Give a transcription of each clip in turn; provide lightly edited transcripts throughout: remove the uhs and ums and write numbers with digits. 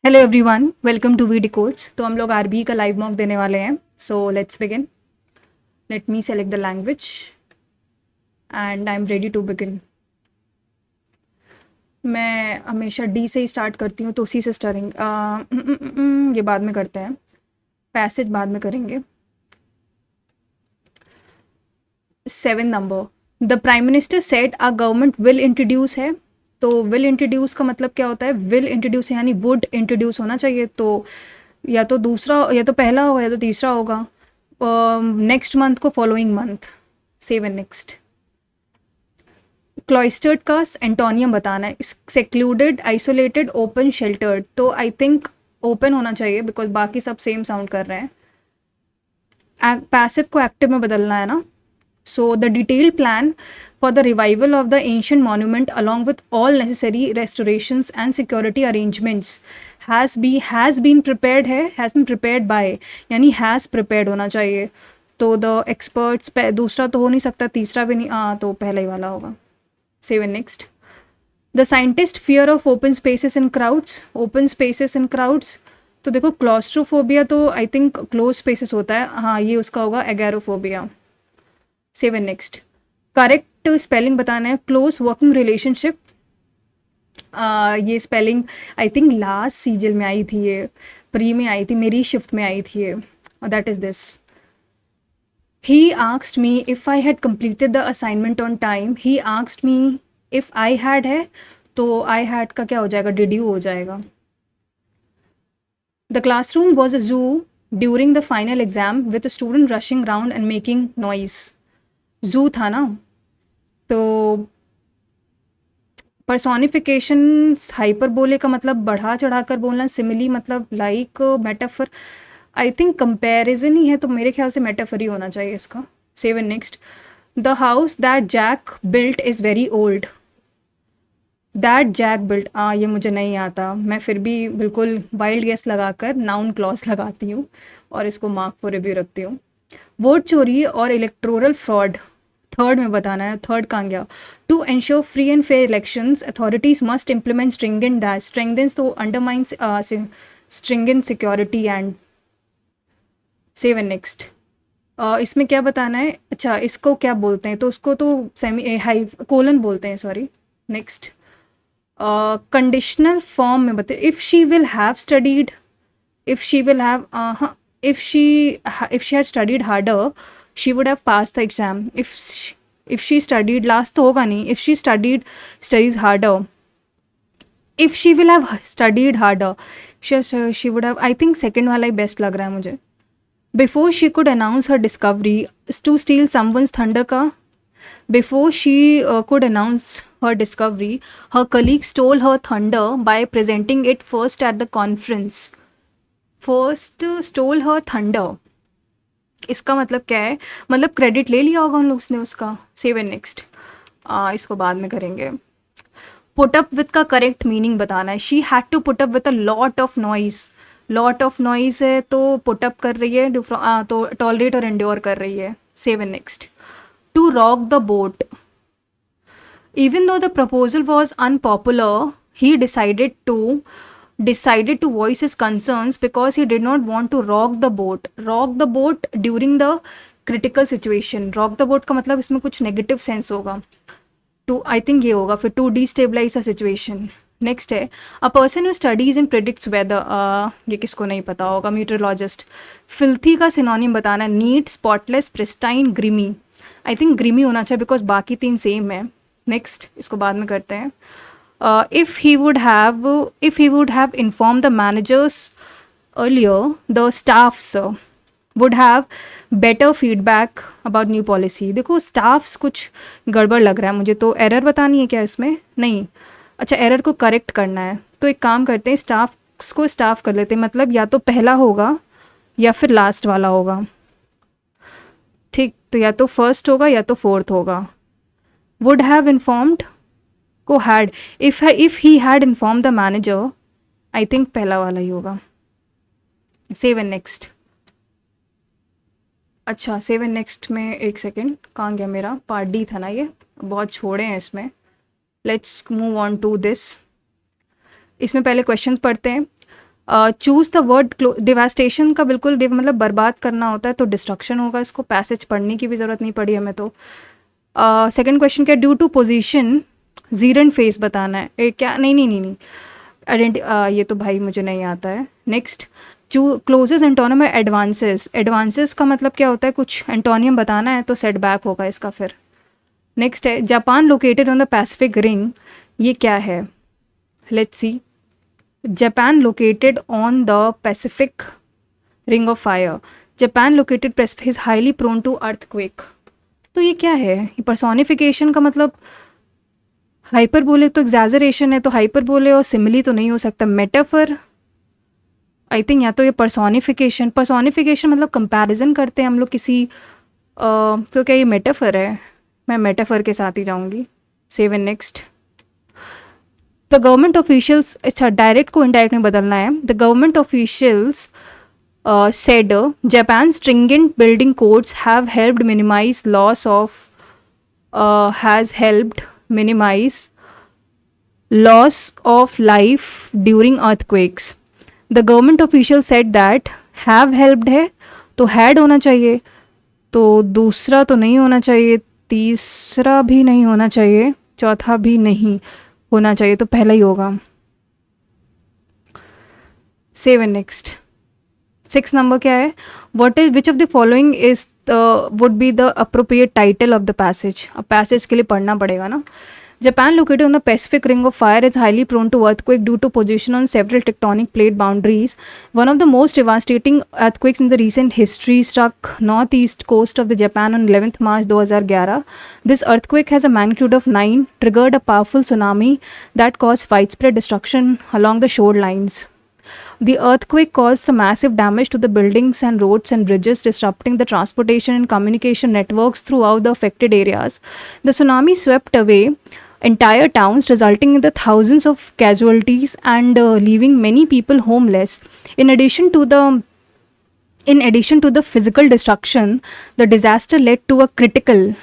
Hello everyone, welcome to we decodes. तो हम लोग आरबी का लाइव मॉक देने वाले हैं। So let's begin. Let me select the language and I am ready to begin. मैं हमेशा डी से ही स्टार्ट करती हूँ, तो उसी से स्टार्टिंग ये बाद में करते हैं, पैसेज बाद में करेंगे। 7 number, the prime minister said a government will introduce है। तो विल इंट्रोड्यूस का मतलब क्या होता है? विल इंट्रोड्यूस यानी वुड इंट्रोड्यूस होना चाहिए। तो या तो दूसरा, या तो पहला होगा, या तो तीसरा होगा। नेक्स्ट मंथ को following month. Save and next. Cloistered का एंटोनियम बताना है। Secluded, isolated, open, sheltered. तो आई थिंक ओपन होना चाहिए बिकॉज बाकी सब सेम साउंड कर रहे हैं। पैसिव को एक्टिव में बदलना है ना। So the detailed plan for the revival of the ancient monument along with all necessary restorations and security arrangements has been prepared है। हैज़ बीन प्रिपेयर्ड बाय यानी हैज़ प्रिपेयर्ड होना चाहिए। तो द एक्सपर्ट्स, दूसरा तो हो नहीं सकता, तीसरा भी नहीं, तो पहला ही वाला होगा। Save and next. The scientist fear of open spaces in crowds. Open spaces in crowds, तो देखो क्लॉस्ट्रोफोबिया तो आई थिंक क्लोज स्पेसेस होता है, हाँ ये उसका होगा agoraphobia. Save and next. Correct spelling बताना है। क्लोज वर्किंग रिलेशनशिप, ये spelling I think last season में आई थी, ये प्री में आई थी, मेरी शिफ्ट में आई थी ये। That is this. He asked me if I had completed the assignment on time. He asked me if I had है, तो आई हैड का क्या हो जाएगा? डिड यू हो जाएगा। द क्लासरूम वॉज अ जू during the final exam with student rushing round and making noise. जू था ना। तो पर्सोनिफिकेशन हाइपरबोले का मतलब बढ़ा चढ़ा कर बोलना, सिमिली मतलब like, metaphor I think comparison ही है, तो मेरे ख्याल से मेटाफर ही होना चाहिए इसका। Save and next. The house that Jack built is very old. That Jack built, ये मुझे नहीं आता, मैं फिर भी बिल्कुल वाइल्ड गेस लगाकर नाउन क्लॉज लगाती हूँ और इसको मार्क फॉर रिव्यू रखती हूँ। वोट चोरी और इलेक्टोरल फ्रॉड, थर्ड में बताना है। थर्ड कहाँ गया? To ensure free and fair elections authorities must implement stringent dash. स्ट्रेंगेंस तो undermines stringent security and. Save and next. इसमें क्या बताना है? अच्छा, इसको क्या बोलते हैं? तो उसको तो सेमी हाई कोलन बोलते हैं, सॉरी। नेक्स्ट। कंडीशनल फॉर्म में बताए। If she will have studied, if she will have हाँ, if she had studied harder she would have passed the exam। if she studied, last तो होगा नहीं, if she studies harder, if she will have studied harder she would have, I think second वाला ही best लग रहा है मुझे। before she could announce her discovery, to steal someone's thunder का, before she could announce her discovery her colleague stole her thunder by presenting it first at the conference। First stole her thunder, इसका मतलब क्या है? मतलब credit ले लिया होगा उन लोग उसने उसका। Save and next. इसको बाद में करेंगे। पुट अप विथ का करेक्ट मीनिंग बताना है। She had to put up with a lot of noise. Lot of noise है तो पुट अप कर रही है, तो टॉलरेट और एंड्योर कर रही है। Save and next. To rock the boat, even though the proposal was unpopular he decided to voice his concerns because he did not want to rock the boat during the critical situation। rock the boat का मतलब इसमें कुछ negative sense होगा, to I think ये होगा फिर, to destabilize a situation. Next है a person who studies in predicts weather. ये किसको नहीं पता होगा? मीटरोलॉजिस्ट। फिल्थी का सिनोनिम बताना है। Neat, spotless, pristine, grimy. I think grimy होना चाहिए बिकॉज बाकी तीन सेम है। नेक्स्ट, इसको बाद में करते हैं। if he would have informed the managers earlier the staffs would have better feedback about new policy। देखो staffs कुछ गड़बड़ लग रहा है मुझे, तो एरर बतानी है क्या इसमें? नहीं, अच्छा एरर को करेक्ट करना है, तो एक काम करते हैं, स्टाफ्स को स्टाफ कर लेते हैं, मतलब या तो पहला होगा या फिर लास्ट वाला होगा। ठीक, तो या तो फर्स्ट होगा या तो फोर्थ होगा। would have informed को had, if he had informed the manager, I think पहला वाला ही होगा। Save and next. अच्छा, सेव एंड नेक्स्ट में एक सेकेंड, कहाँ गया मेरा? पार्ट डी था ना ये, बहुत छोड़े हैं इसमें। Let's move on to this. इसमें पहले क्वेश्चंस पढ़ते हैं। चूज द वर्ड डिवास्टेशन का बिल्कुल मतलब बर्बाद करना होता है तो डिस्ट्रक्शन होगा, इसको पैसेज पढ़ने की भी ज़रूरत नहीं पड़ी हमें। तो सेकंड क्वेश्चन क्या, ड्यू टू पोजीशन जीरन फेस बताना है। क्या, नहीं नहीं नहीं नहीं, ये तो भाई मुझे नहीं आता है। नेक्स्ट, क्लोजेस्ट एंटोनिम है एडवांसेस। एडवांसेस का मतलब क्या होता है, कुछ एंटोनियम बताना है तो सेटबैक होगा इसका फिर। नेक्स्ट है Japan located on the Pacific ring, ये क्या है, let's see. Japan located on the Pacific ring of fire, Japan located Pacific is highly prone to earthquake. तो ये क्या है, ये पर्सोनिफिकेशन का मतलब हाइपर बोले तो एग्जैजरेशन है, तो हाइपर बोले और सिमिली तो नहीं हो सकता। मेटाफर आई थिंक, या तो ये पर्सोनिफिकेशन मतलब कंपैरिजन करते हैं हम लोग किसी तो क्या ये मेटाफर है, मैं मेटाफर के साथ ही जाऊंगी। Save and next, the government officials, अच्छा डायरेक्ट को इनडायरेक्ट में बदलना है। The government officials said Japan's stringent building codes have helped minimize loss of has helped minimize loss of life during earthquakes. The government official said that have helped है तो had होना चाहिए, तो दूसरा तो नहीं होना चाहिए, तीसरा भी नहीं होना चाहिए, चौथा भी नहीं होना चाहिए, तो पहला ही होगा। Save and next. 6 नंबर क्या है, what is which of the following is would be the appropriate title of the passage. अब पैसेज के लिए पढ़ना पड़ेगा ना। Japan located on the Pacific ring of fire is highly prone to earthquake due to position on several tectonic plate boundaries. One of the most devastating earthquakes in the recent history struck northeast coast of the Japan on 11th March 2011. This earthquake has a magnitude of 9, triggered a powerful tsunami that caused widespread destruction along the shorelines. The earthquake caused the massive damage to the buildings and roads and bridges, disrupting the transportation and communication networks throughout the affected areas. The tsunami swept away entire towns, resulting in the thousands of casualties and leaving many people homeless. In addition to the physical destruction, the disaster led to a critical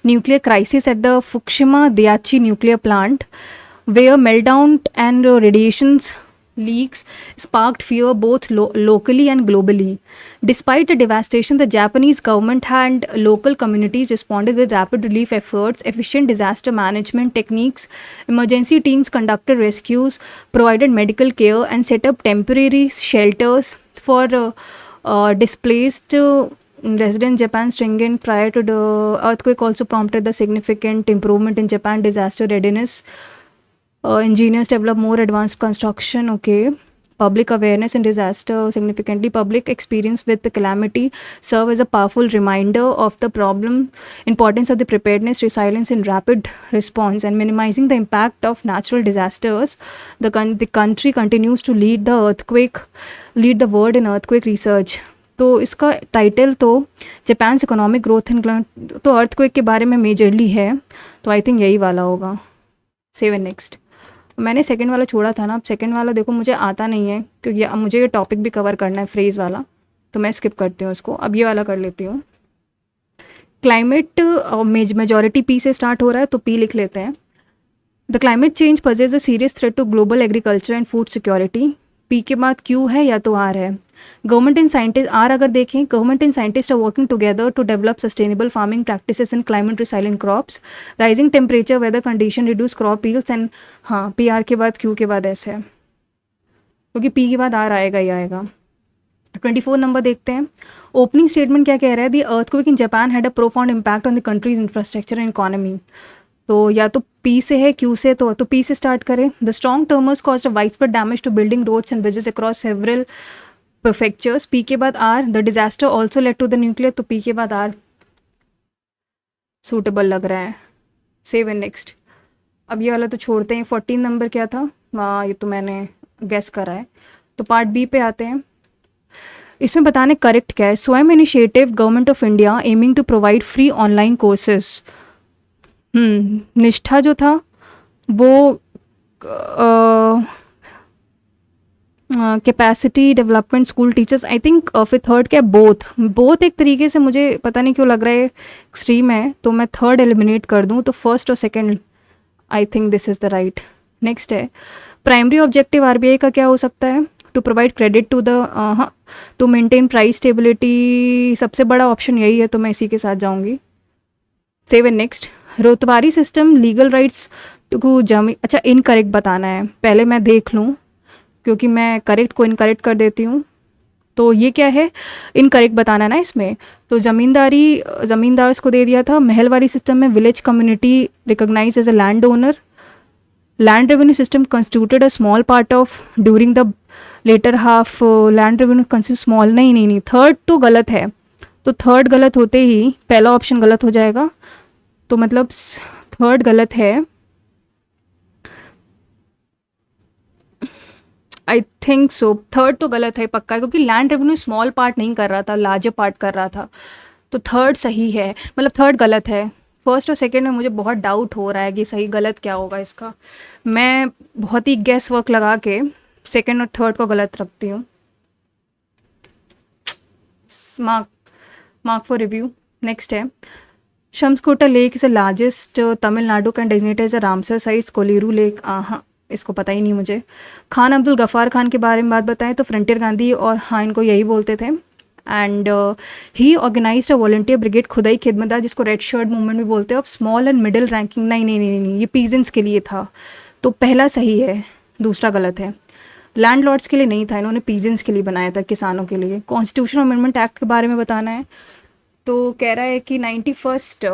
nuclear crisis at the Fukushima Daiichi nuclear plant, where meltdown and radiations leaks sparked fear both locally and globally. Despite the devastation, the Japanese government and local communities responded with rapid relief efforts, efficient disaster management techniques. Emergency teams conducted rescues, provided medical care, and set up temporary shelters for displaced residents. Japan's stringent prior to the earthquake also prompted the significant improvement in Japan disaster readiness. Engineers develop more advanced construction. Okay. Public awareness in disaster significantly. Public experience with the calamity serve as a powerful reminder of the importance of the preparedness, resilience, and rapid response, and minimizing the impact of natural disasters. The country continues to lead the world in earthquake research. तो इसका title तो Japan economic growth and, तो earthquake के बारे में majorly है, तो I think यही वाला होगा। Save and next. मैंने सेकंड वाला छोड़ा था ना, अब सेकंड वाला देखो मुझे आता नहीं है क्योंकि अब मुझे ये टॉपिक भी कवर करना है फ्रेज वाला, तो मैं स्किप करती हूँ उसको। अब ये वाला कर लेती हूँ। क्लाइमेट मेजॉरिटी पी से स्टार्ट हो रहा है तो पी लिख लेते हैं। The climate change poses a serious threat to global agriculture and food security. P के बाद क्यू है या तो आर है। गवर्नमेंट एंड साइंटिस्ट, आर अगर देखें, government and scientist are working together to develop sustainable farming practices and climate resilient crops. Rising temperature, weather condition, reduce crop yields and, हाँ P R के बाद Q के बाद S है, क्योंकि P के बाद आर आएगा ही आएगा। 24 नंबर देखते हैं। ओपनिंग स्टेटमेंट क्या कह रहा है, the earthquake in Japan had a profound impact on the countries infrastructure and economy. तो या तो पी से है, क्यू से, तो पी से स्टार्ट करें। The strong tremors caused a widespread damage to building, roads and bridges across several prefectures. P के बाद R, the disaster also led to the nuclear, तो पी के बाद आर सूटेबल लग रहा है। Save and next. अब ये वाला तो छोड़ते हैं। 14 नंबर क्या था, ये तो मैंने गेस करा है, तो पार्ट बी पे आते हैं। इसमें बताने करेक्ट क्या है। Swayam initiative government of India aiming to provide free online courses. Nishtha जो था वो capacity development school teachers, I think. फिर थर्ड क्या, बोथ एक तरीके से मुझे पता नहीं क्यों लग रहा है एक्सट्रीम है, तो मैं थर्ड एलिमिनेट कर दूं, तो फर्स्ट और second I think this is the right. Next है प्राइमरी ऑब्जेक्टिव आरबीआई का क्या हो सकता है? To provide credit to the हाँ, टू मेंटेन प्राइस स्टेबिलिटी, सबसे बड़ा ऑप्शन यही है तो मैं इसी के साथ जाऊंगी। 7 next, Ryotwari system legal rights to जमी, अच्छा इनकरेक्ट बताना है, पहले मैं देख लूँ क्योंकि मैं करेक्ट को इनकरेक्ट कर देती हूँ। तो ये क्या है, इनकरेक्ट बताना है ना इसमें। तो ज़मींदार्स को दे दिया था। महलवारी सिस्टम में village community recognise as a land owner. Land revenue system constituted a small part of during the latter half. Land revenue constitute small, नहीं नहीं नहीं, थर्ड तो गलत है। तो थर्ड गलत होते ही पहला ऑप्शन गलत हो जाएगा, तो मतलब थर्ड गलत है। आई थिंक सो, थर्ड तो गलत है पक्का, क्योंकि लैंड रेवेन्यू स्मॉल पार्ट नहीं कर रहा था, लार्जर पार्ट कर रहा था। तो थर्ड सही है, मतलब थर्ड गलत है। फर्स्ट और सेकंड में मुझे बहुत डाउट हो रहा है कि सही गलत क्या होगा इसका। मैं बहुत ही गैस वर्क लगा के सेकंड और थर्ड को गलत रखती हूँ। Mark mark for review. Next है शम्सकोटा lake is the largest Tamil Nadu can designate as a Ramsar sites. Kolleru lake, हाँ इसको पता ही नहीं मुझे। खान अब्दुल गफ़ार खान के बारे में बात बताएं तो फ्रंटियर गांधी, और हाँ इनको यही बोलते थे। And he organised a volunteer brigade Khudai Khidmatgar, जिसको रेड शर्ट मूवमेंट भी बोलते हैं, of small and middle ranking, नहीं नहीं नहीं नहीं, ये पीजेंट्स के लिए था। तो पहला सही है, दूसरा गलत है। लैंडलॉर्ड्स के लिए नहीं था, इन्होंने पीजेंट्स के लिए बनाया था, किसानों के लिए। कॉन्स्टिट्यूशनल अमेंडमेंट एक्ट के बारे में बताना है। तो कह रहा है कि 91st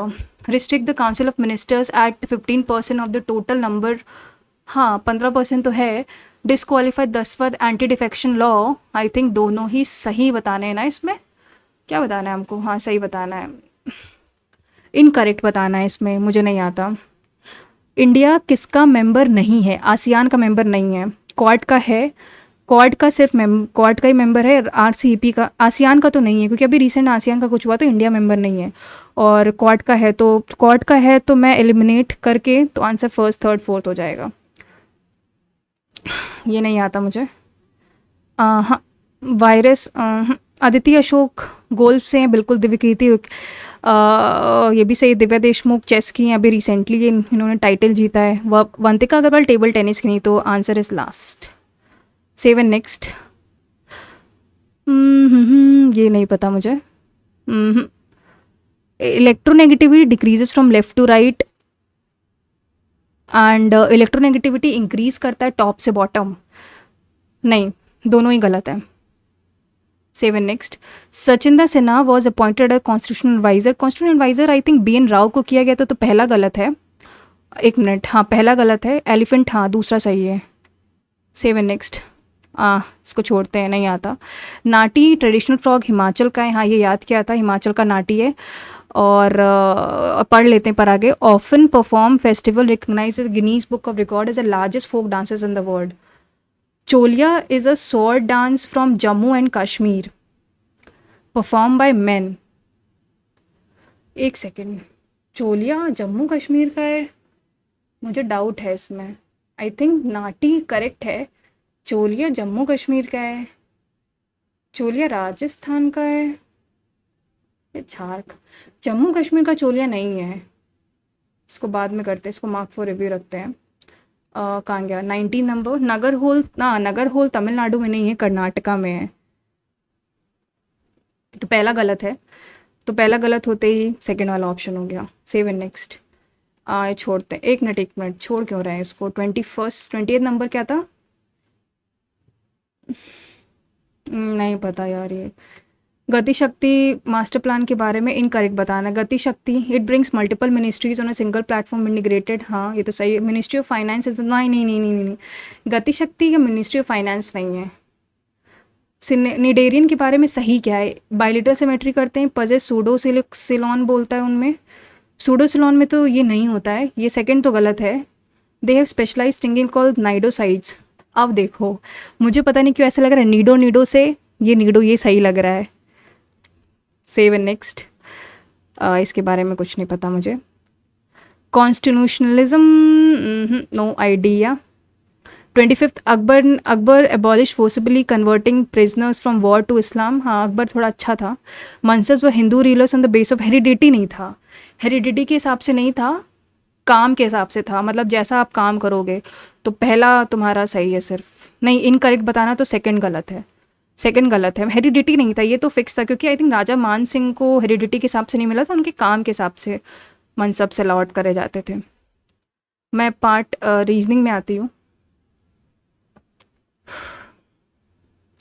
restrict the council of ministers at 15% of the total number. हाँ 15% तो है। Disqualified 10 for anti defection law. I think दोनों ही सही बताने हैं ना इसमें, क्या बताना है हमको? हाँ सही बताना है, इनकरेक्ट बताना है इसमें, मुझे नहीं आता। इंडिया किसका मेंबर नहीं है? आसियान का मेंबर नहीं है, क्वाड का है। क्वाड का सिर्फ क्वाड का ही मेंबर है, आरसीईपी का, आसियान का तो नहीं है, क्योंकि अभी रिसेंट आसियान का कुछ हुआ तो इंडिया मेंबर नहीं है। और क्वाड का है, तो क्वाड का है तो मैं एलिमिनेट करके, तो आंसर फर्स्ट थर्ड फोर्थ हो जाएगा। ये नहीं आता मुझे। हाँ वायरस, आदित्य अशोक गोल्फ से हैं बिल्कुल। दिव्यकीर्ति ये भी सही। दिव्या देशमुख चेस की हैं, अभी रिसेंटली इन्होंने टाइटल जीता है। वंतिका अग्रवाल टेबल टेनिस की नहीं, तो आंसर इज लास्ट। 7 नेक्स्ट, ये नहीं पता मुझे। Electronegativity decreases from left to right and electronegativity increase करता है टॉप से बॉटम, नहीं दोनों ही गलत है। 7 next, Sachchidananda Sinha was appointed a constitutional adviser. Constitutional adviser I think BN Rau को किया गया था, तो पहला गलत है। एक मिनट, हाँ पहला गलत है। एलिफेंट, हाँ दूसरा सही है। 7 नेक्स्ट, इसको छोड़ते हैं, नहीं आता। नाटी ट्रेडिशनल फ्रॉग हिमाचल का है, हाँ ये याद किया था, हिमाचल का नाटी है। और पढ़ लेते हैं पर आगे। Often perform festival recognize Guinness book of record as the largest folk dances in the world. Chholiya is a sword dance from Jammu and Kashmir perform by man. एक सेकेंड, चोलिया जम्मू कश्मीर का है, मुझे डाउट है इसमें। आई थिंक नाटी करेक्ट है, चोलिया जम्मू कश्मीर का है। चोलिया राजस्थान का है या झारखंड? जम्मू कश्मीर का चोलिया नहीं है, इसको बाद में करते हैं, इसको मार्क फॉर रिव्यू रखते हैं। कहाँ गया? 19 नंबर। नगर होल, ना नगर होल तमिलनाडु में नहीं है, कर्नाटका में है। तो पहला गलत है, तो पहला गलत होते ही सेकंड वाला ऑप्शन हो गया। 7 नेक्स्ट, छोड़ते हैं। एक मिनट छोड़ क्यों रहे हैं इसको? 28 नंबर क्या था? नहीं पता यार ये। गति शक्ति मास्टर प्लान के बारे में इनकरेक्ट बताना। गति शक्ति it brings multiple ministries on a single platform integrated, हाँ ये तो सही है। मिनिस्ट्री ऑफ फाइनेंस इज, नहीं नहीं नहीं नहीं नहीं, गति शक्ति का मिनिस्ट्री ऑफ फाइनेंस नहीं है। निडेरियन के बारे में सही क्या है? बायलिटरल सिमेट्री करते हैं, पजे सूडो सिलोन बोलता है उनमें। सूडो सिलोन में तो ये नहीं होता है, ये सेकंड तो गलत है। They have specialize stinging called cnidocytes. अब देखो मुझे पता नहीं क्यों ऐसा लग रहा है नीडो से ये नीडो, ये सही लग रहा है। 7 नेक्स्ट, इसके बारे में कुछ नहीं पता मुझे। Constitutionalism, no idea. 25th Akbar abolish forcibly converting prisoners from war to Islam, हाँ अकबर थोड़ा अच्छा था। मंसर्स व Hindu rulers on the base of heredity, नहीं था, हेरिडिटी के हिसाब से नहीं था, काम के हिसाब से था, मतलब जैसा आप काम करोगे। तो पहला तुम्हारा सही है सिर्फ, नहीं इनकरेक्ट बताना तो सेकंड गलत है, सेकंड गलत है। हेरिडिटी नहीं था, ये तो फिक्स था क्योंकि आई थिंक राजा मान सिंह को हेरिडिटी के हिसाब से नहीं मिला था, उनके काम के हिसाब से मनसब से अलॉट करे जाते थे। मैं पार्ट रीजनिंग में आती हूँ।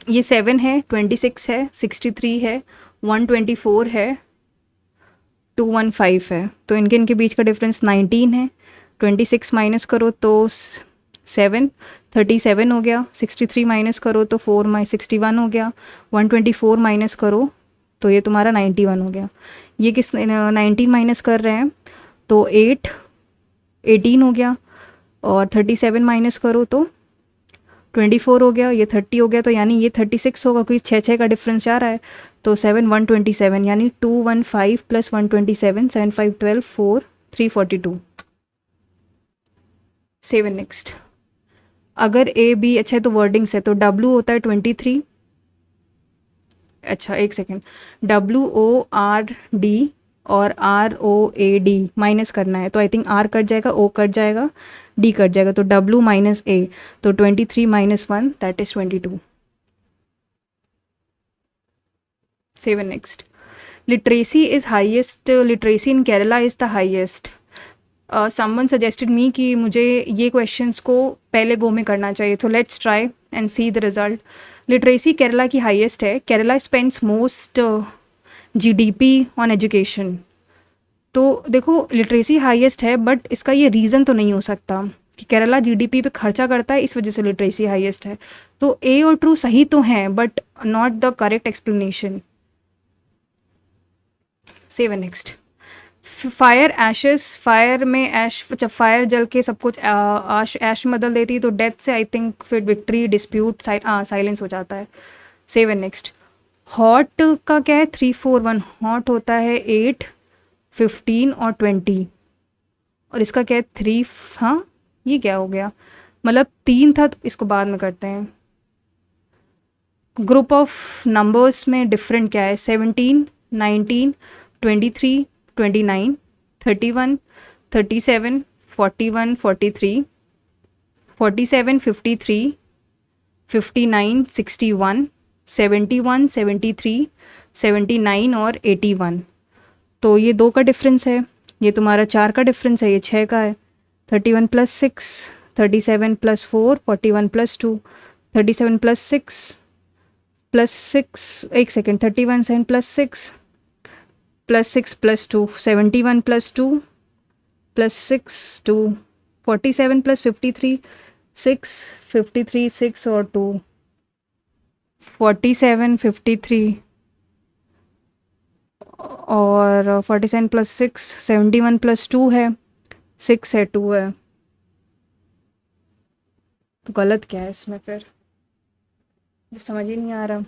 ये 7 है, 26 है, 63 है, 124 है, 215 है, तो इनके इनके बीच का डिफरेंस 19 है। 26 माइनस करो तो 7, 37 हो गया। 63 माइनस करो तो 61 हो गया। 124 माइनस करो तो ये तुम्हारा 91 हो गया। ये किस 19 माइनस कर रहे हैं तो 18 हो गया, और 37 माइनस करो तो 24 हो गया, ये 30 हो गया, तो यानी ये 36 होगा क्योंकि 6 का डिफरेंस जा रहा है। तो 7 127 यानी 215 प्लस 127 7 5 12 4 342। 7 नेक्स्ट। अगर ए बी अच्छा है तो वर्डिंग्स है, तो W होता है 23, अच्छा एक सेकेंड, WORD और ROAD माइनस करना है, तो आई थिंक R कट जाएगा, O कट जाएगा, D कट जाएगा, तो W माइनस A, तो 23 minus 1 that is 22। 7 next. Literacy is highest, literacy in Kerala is the highest. Someone suggested me कि मुझे ये क्वेश्चंस को पहले गो में करना चाहिए, तो let's try and see the result. Literacy Kerala की हाईएस्ट है, Kerala spends most GDP on education. तो देखो लिटरेसी हाईएस्ट है, बट इसका ये रीज़न तो नहीं हो सकता कि केरला जीडीपी पे खर्चा करता है इस वजह से लिटरेसी हाईएस्ट है। तो ए और ट्रू सही तो हैं but not the correct explanation. 7 next. Fire ashes, fire में ऐश, जब फायर जल के सब कुछ ऐश में बदल देती है, तो डेथ से आई थिंक फिर विक्ट्री डिस्प्यूट साइलेंस हो जाता है। 7 नेक्स्ट। हॉट का क्या है 3 4 1, हॉट होता है 8 15 और 20, और इसका क्या है 3, हाँ ये क्या हो गया, मतलब 3 था तो इसको बाद में करते हैं। ग्रुप ऑफ नंबर्स में डिफरेंट क्या है, 17 19 23 29 31 37 41 43 47 53 59 61 71 73 79 और 81। तो ये 2 का डिफरेंस है, ये तुम्हारा 4 का डिफरेंस है, ये 6 का है। 31 प्लस 6, 37 प्लस 4, 41 प्लस 2, 37 प्लस 6 एक second, 31 7 plus 6 plus 2 71 plus 2 plus 6 2 47 plus 53 6 53 6 और 2 47 53 और 47 प्लस 6 71 प्लस 2 है, 6 है 2 है, तो गलत क्या है इसमें फिर, समझ ही नहीं आ रहा।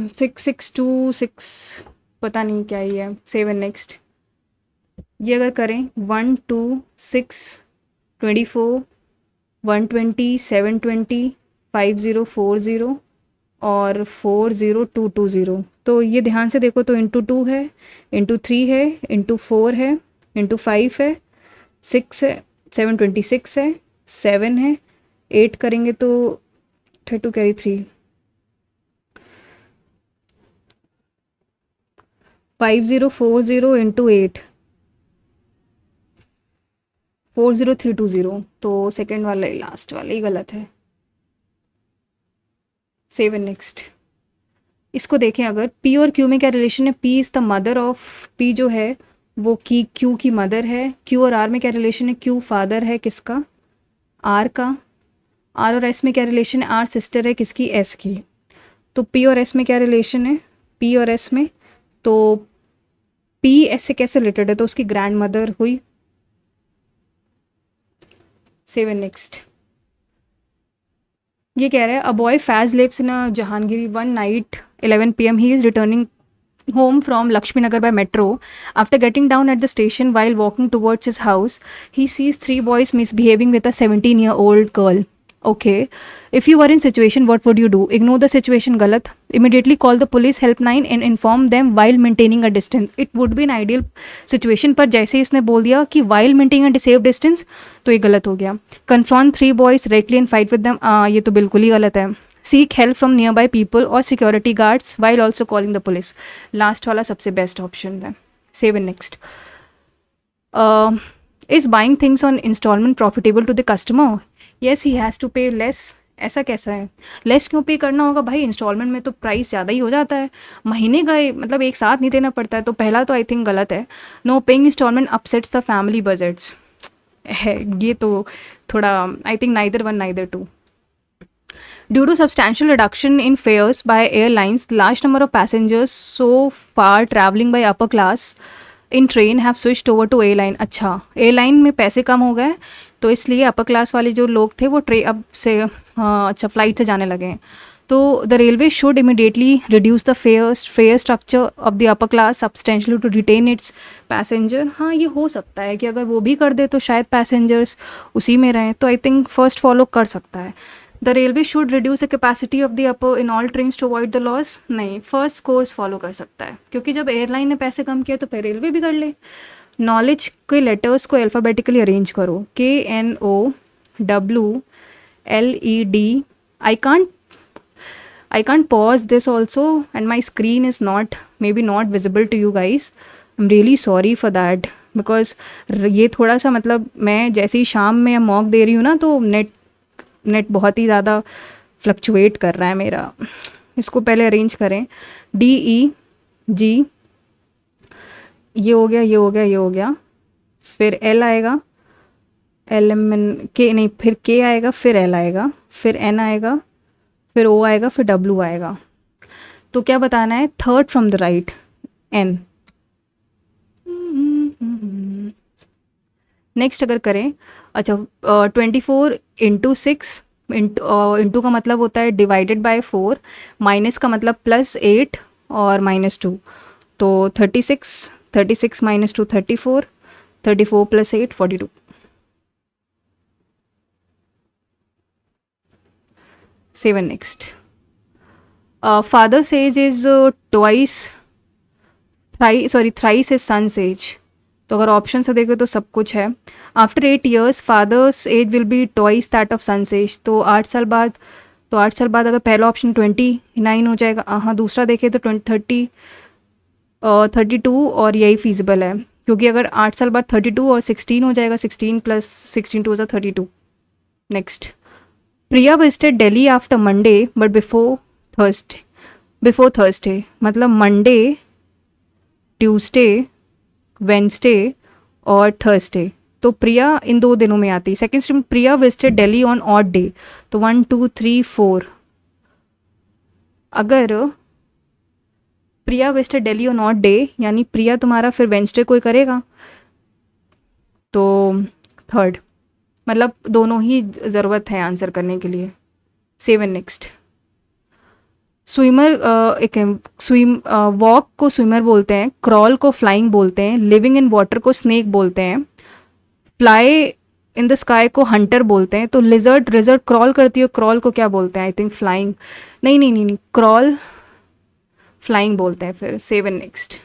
6 6 2 6 पता नहीं क्या ही है। 7 नेक्स्ट। ये अगर करें 1 2 6 24 120 720 5040 और 40220, तो ये ध्यान से देखो तो इंटू 2 है, इंटू 3 है, इंटू 4 है, इंटू 5 है, 6 है, 726 है, 7 है, 8 करेंगे तो 32 कैरी 3, 5040 इंटू 8 40320, तो सेकेंड वाला ही लास्ट वाला ही गलत है। 7 नेक्स्ट। इसको देखें अगर पी और क्यू में क्या रिलेशन है, P is the mother of, P जो है वो की क्यू की मदर है। क्यू और आर में क्या रिलेशन है, क्यू फादर है किसका, आर का। आर और एस में क्या रिलेशन है, आर सिस्टर है किसकी, एस की। तो पी और एस में क्या रिलेशन है, पी और एस में, तो पी एस से कैसे रिलेटेड है, तो उसकी ग्रैंड मदर हुई। 7 नेक्स्ट। ये कह रहा है a boy Faiz lives in a Jahangir, one night 11 PM he is returning home from Lakshmi Nagar by metro. After getting down at the station while walking towards his house, he sees 3 boys misbehaving with a 17-year-old girl. Okay, if you are in situation what would you do? Ignore the situation, गलत. Immediately call the police helpline and inform them while maintaining a distance. It would be an ideal situation, पर जैसे ही इसने बोल दिया कि while maintaining a safe distance, तो ये गलत हो गया. Confront 3 boys directly and fight with them, ये तो बिल्कुल ही गलत है. Seek help from near by people और security guards while also calling the police. Last वाला सबसे बेस्ट ऑप्शन है. Save in next. Is buying things on instalment profitable to the customer? Yes, he has to pay less. ऐसा कैसा है? Less क्यों पे करना होगा भाई? इंस्टॉलमेंट में तो प्राइस ज़्यादा ही हो जाता है. महीने का मतलब एक साथ नहीं देना पड़ता है. तो पहला तो आई थिंक गलत है. No paying instalment upsets the family budgets है, ये तो थोड़ा I think neither one neither two. Due to substantial reduction in fares by airlines, large number of passengers so far traveling by upper class in train have switched over to airline. अच्छा, airline में पैसे कम हो गए तो इसलिए upper class वाले जो लोग थे वो अब से अच्छा फ्लाइट से जाने लगे हैं. तो the railway should immediately reduce the fare structure of the upper class substantially to retain its passenger. हाँ, ये हो सकता है कि अगर वो भी कर दे तो शायद पैसेंजर्स उसी में रहें. तो आई थिंक फर्स्ट फॉलो कर सकता है. The railway should reduce the capacity of the upper in all trains to avoid the loss. नहीं, फर्स्ट कोर्स फॉलो कर सकता है, क्योंकि जब एयरलाइन ने पैसे कम किए तो फिर रेलवे भी कर ले. नॉलेज के लेटर्स को अल्फ़ाबेटिकली अरेंज करो. KNOWLED. I can't pause this also, and my screen is maybe not visible to you guys. I'm really sorry for that, because ये थोड़ा सा मतलब मैं जैसे ही शाम में मॉक दे रही हूँ ना, तो नेट बहुत ही ज़्यादा फ्लक्चुएट कर रहा है मेरा. इसको पहले अरेंज करें. DEG, ये हो गया, ये हो गया, ये हो गया. फिर L आएगा, LMN K नहीं, फिर K आएगा, फिर L आएगा, फिर N आएगा, फिर O आएगा, फिर W आएगा. तो क्या बताना है? Third from the right, N. Next अगर करें, अच्छा 24 इंटू 6 इंटू का मतलब होता है डिवाइडेड बाय 4, माइनस का मतलब +8 और -2. तो 36 -2 34, 34 + 8 42. Seven next. Father's age is thrice his son's age. तो अगर ऑप्शन से देखो तो सब कुछ है. After 8 years father's age will be twice that of son's age. तो 8 साल बाद, अगर पहला ऑप्शन 29 हो जाएगा. हाँ, दूसरा देखें तो 32 और यही फीजिबल है, क्योंकि अगर 8 साल बाद 32 और 16 हो जाएगा. 16 + 16 2 = 32. Next. Priya visited Delhi after Monday but before Thursday. मतलब मंडे, ट्यूसडे, वेंसडे और थर्सडे. तो प्रिया इन 2 दिनों में आती है. Second stream, Priya visited Delhi on odd day. तो 1 2 3 4. अगर Priya visited Delhi on odd day, यानी प्रिया तुम्हारा फिर वेंसडे कोई करेगा, तो थर्ड. मतलब दोनों ही ज़रूरत है आंसर करने के लिए. 7 नेक्स्ट. स्विमर, वॉक को स्विमर बोलते हैं, क्रॉल को फ्लाइंग बोलते हैं, लिविंग इन वाटर को स्नेक बोलते हैं, फ्लाई इन द स्काई को हंटर बोलते हैं. तो लिजर्ड क्रॉल करती है, क्रॉल को क्या बोलते हैं? I think flying. नहीं, क्रॉल फ्लाइंग बोलते हैं फिर. 7 नेक्स्ट.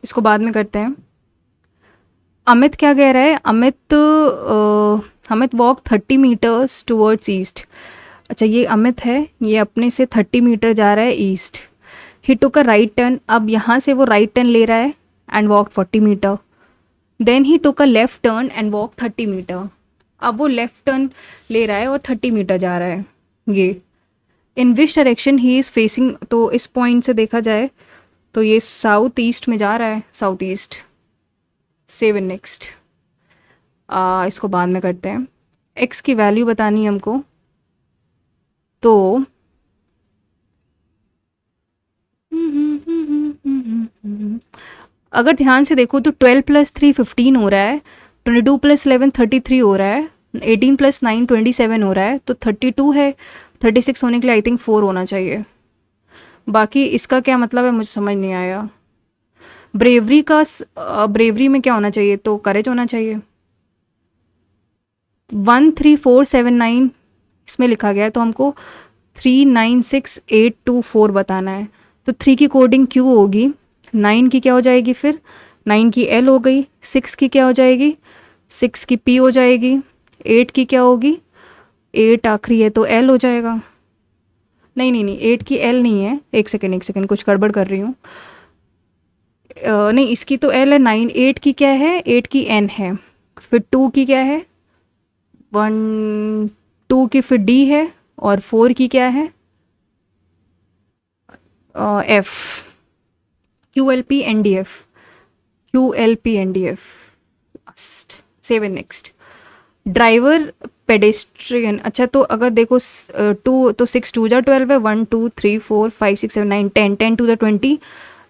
इसको बाद में करते हैं. अमित क्या कह रहा है? Amit walk 30 metres towards east. अच्छा, ये अमित है, ये अपने से 30 मीटर जा रहा है east. He took a right turn. अब यहाँ से वो राइट टर्न ले रहा है and walk 40 metre. Then he took a left turn and walk 30 metre. अब वो लेफ्ट टर्न ले रहा है और 30 मीटर जा रहा है. ये in which direction he is facing. तो इस पॉइंट से देखा जाए तो ये साउथ ईस्ट में जा रहा है, साउथ ईस्ट. 7 नेक्स्ट. इसको बाद में करते हैं. एक्स की वैल्यू बतानी है हमको. तो अगर ध्यान से देखो तो 12 + 3 15 हो रहा है, 22 + 11 33 हो रहा है, 18 + 9 27 हो रहा है. तो 32 है, 36 होने के लिए आई थिंक 4 होना चाहिए. बाकी इसका क्या मतलब है मुझे समझ नहीं आया. ब्रेवरी में क्या होना चाहिए? तो करेज होना चाहिए. 13479 इसमें लिखा गया है, तो हमको 396824 बताना है। तो 3 की कोडिंग क्यू होगी, 9 की क्या हो जाएगी, फिर 9 की एल हो गई, 6 की क्या हो जाएगी, 6 की पी हो जाएगी, 8 की क्या होगी, 8 आखिरी है तो एल हो जाएगा। नहीं नहीं नहीं, 8 की एल नहीं है, एक सेकेंड एक सेकेंड, कुछ गड़बड़ कर रही हूँ। नहीं, इसकी तो एल है, 9 8 की क्या है, 8 की एन है, फिर 2 की क्या है, 1 2 की फिर डी है, और 4 की क्या है, F, Q L P N D F, Q L P N D F last. Save and next. Driver pedestrian, अच्छा तो अगर देखो 2 तो 6 2 जा 12 है, 1 2 3 4 5 6 7 9 10 10 2 जा 20,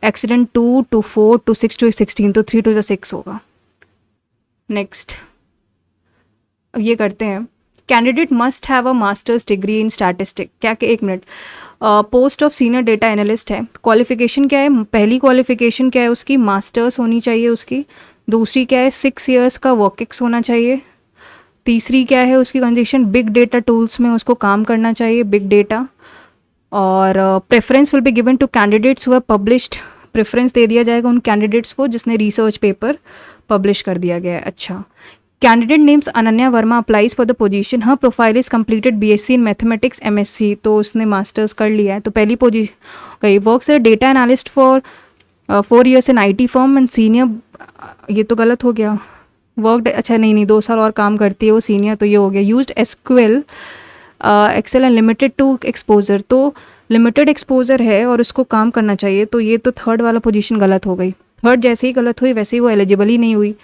एक्सीडेंट 2 2 4 2 6 2 16, तो 3 2 जा 6 होगा। नेक्स्ट, अब ये करते हैं। Candidate must have a masters degree in statistic, क्या कि एक minute, post of senior data analyst है, क्वालिफिकेशन क्या है, पहली क्वालिफिकेशन क्या है उसकी, मास्टर्स होनी चाहिए उसकी, दूसरी क्या है 6 ईयर्स का वर्क एक्स होना चाहिए, तीसरी क्या है उसकी कंडीशन, बिग डेटा टूल्स में उसको काम करना चाहिए, बिग डेटा, और preference will be given to candidates who have published, preference दे दिया जाएगा उन कैंडिडेट्स को जिसने रिसर्च पेपर पब्लिश कर दिया गया है। अच्छा, candidate names Ananya Verma applies for the position, her profile is completed BSc in mathematics MSc, तो उसने मास्टर्स कर लिया है, तो पहली पोजीशन गई। वर्क्स है data analyst for 4 years in IT firm and senior, ये तो गलत हो गया, वर्कड, अच्छा नहीं नहीं 2 साल और काम करती है वो सीनियर, तो ये हो गया। Used SQL Excel and limited to exposure, तो लिमिटेड एक्सपोजर है और उसको काम करना चाहिए, तो ये तो थर्ड वाला पोजीशन गलत हो गई, थर्ड जैसे ही गलत हुई वैसे ही वो एलिजिबल ही नहीं हुई।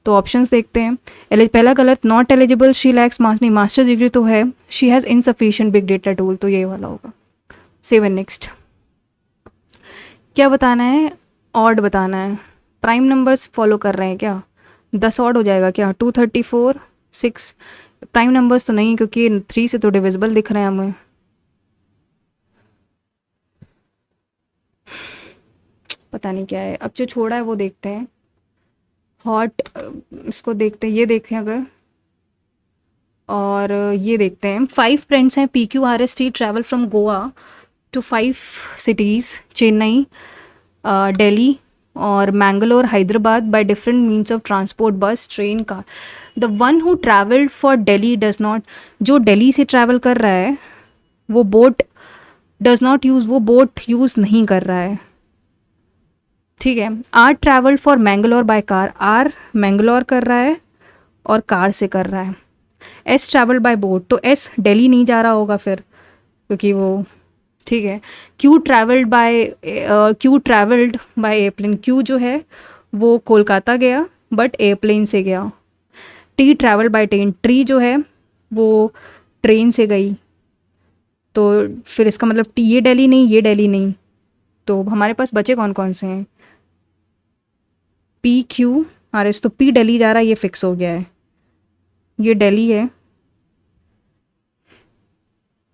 तो ऑप्शंस देखते हैं। पहला गलत, नॉट एलिजिबल, शी लैक्स नहीं मास्टर डिग्री तो है, she has insufficient big data tool, तो ये वाला होगा। Save and next. क्या बताना है, ऑड बताना है, प्राइम नंबर्स फॉलो कर रहे हैं क्या, 10 ऑड हो जाएगा क्या, 234 6, प्राइम नंबर्स तो नहीं क्योंकि 3 से तो डिविजिबल दिख रहे हैं हमें। पता नहीं क्या है, अब जो छोड़ा है वो देखते हैं। हॉट, इसको देखते हैं, ये देखते हैं अगर, और ये देखते हैं। 5 फ्रेंड्स हैं, P Q R S T, travel from Goa to 5 cities, Chennai, Delhi और Mangalore, Hyderabad, by different means of transport, bus, train, car. The one who travelled for Delhi does not, जो दिल्ली से ट्रैवल कर रहा है वो बोट डज नॉट यूज़, वो बोट यूज़ नहीं कर रहा है, ठीक है। R travelled for Mangalore by car, R Mangalore कर रहा है और कार से कर रहा है। एस ट्रैवल बाय बोट, तो एस दिल्ली नहीं जा रहा होगा फिर क्योंकि वो, ठीक है। Q travelled bye airplane, Q जो है वो कोलकाता गया बट एयरप्लेन से गया। T travel by train, tree जो है वो ट्रेन से गई, तो फिर इसका मतलब टी, ये दिल्ली नहीं, ये दिल्ली नहीं, तो हमारे पास बचे कौन कौन से हैं, पी क्यू आर एस, तो पी दिल्ली जा रहा है, ये फिक्स हो गया है, ये दिल्ली है,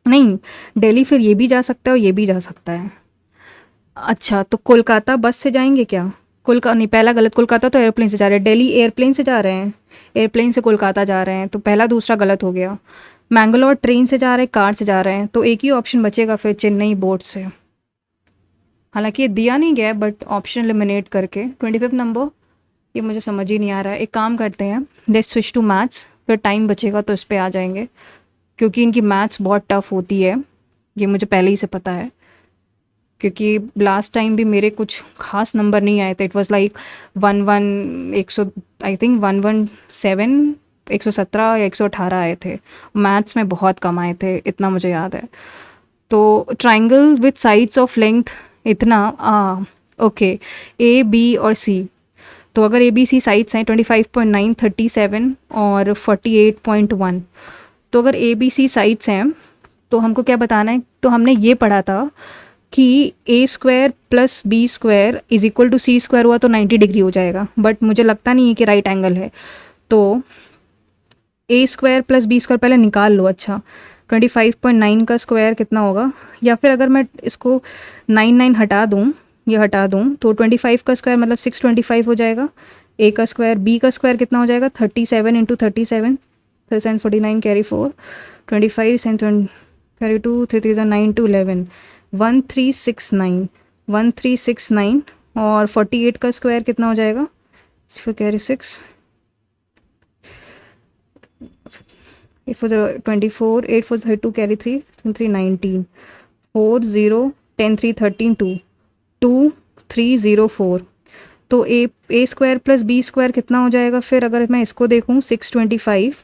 नहीं दिल्ली फिर ये भी जा सकता है और ये भी जा सकता है। अच्छा, तो कोलकाता बस से जाएंगे क्या, कोलकाता नहीं, पहला गलत, कोलकाता तो एयरप्लेन से जा रहे हैं, दिल्ली एयरप्लेन से जा रहे हैं, एयरप्लेन से कोलकाता जा रहे हैं, तो पहला दूसरा गलत हो गया। मैंगलोर ट्रेन से जा रहे हैं, कार से जा रहे हैं, तो एक ही ऑप्शन बचेगा फिर, चेन्नई बोट से। हालांकि ये दिया नहीं गया बट ऑप्शन एलिमिनेट करके 25 नंबर, ये मुझे समझ ही नहीं आ रहा है। एक काम करते हैं, लेट्स स्विच टू मैथ्स, फिर टाइम बचेगा तो इस पर आ जाएंगे क्योंकि इनकी मैथ्स बहुत टफ होती है, ये मुझे पहले ही से पता है क्योंकि लास्ट टाइम भी मेरे कुछ खास नंबर नहीं आए थे। It was like 100 I think 117 117 या 118 आए थे, मैथ्स में बहुत कम आए थे, इतना मुझे याद है। तो triangle with sides of length इतना, ओके, ए बी और सी, तो अगर ए बी सी साइड्स हैं 25.9 37 और 48.1, तो अगर ए बी सी साइड्स हैं तो हमको क्या बताना है, तो हमने ये पढ़ा था कि A square plus B square is equal to C square हुआ तो 90 डिग्री हो जाएगा, बट मुझे लगता नहीं है कि राइट एंगल है, तो ए स्क्वायर प्लस बी स्क्वायर पहले निकाल लो। अच्छा, 25.9 का स्क्वायर कितना होगा, या फिर अगर मैं इसको 9 हटा दूँ, ये हटा दूँ, तो 25 का स्क्वायर मतलब 625 हो जाएगा। ए का स्क्वायर, बी का स्क्वायर कितना हो जाएगा 37 into 37, plus and 49 carry 4, 25 and carry 2, 3 3 9 2 11, 1369, 1369 और 48 का स्क्वायर कितना हो जाएगा, फिर carry 6, it was 24, 8 was 32, carry 3, 3 19, 4 0, 10 3 13 2, 2 3 0 4. तो ए स्क्वायर प्लस बी स्क्वायर कितना हो जाएगा फिर, अगर मैं इसको देखूँ 625,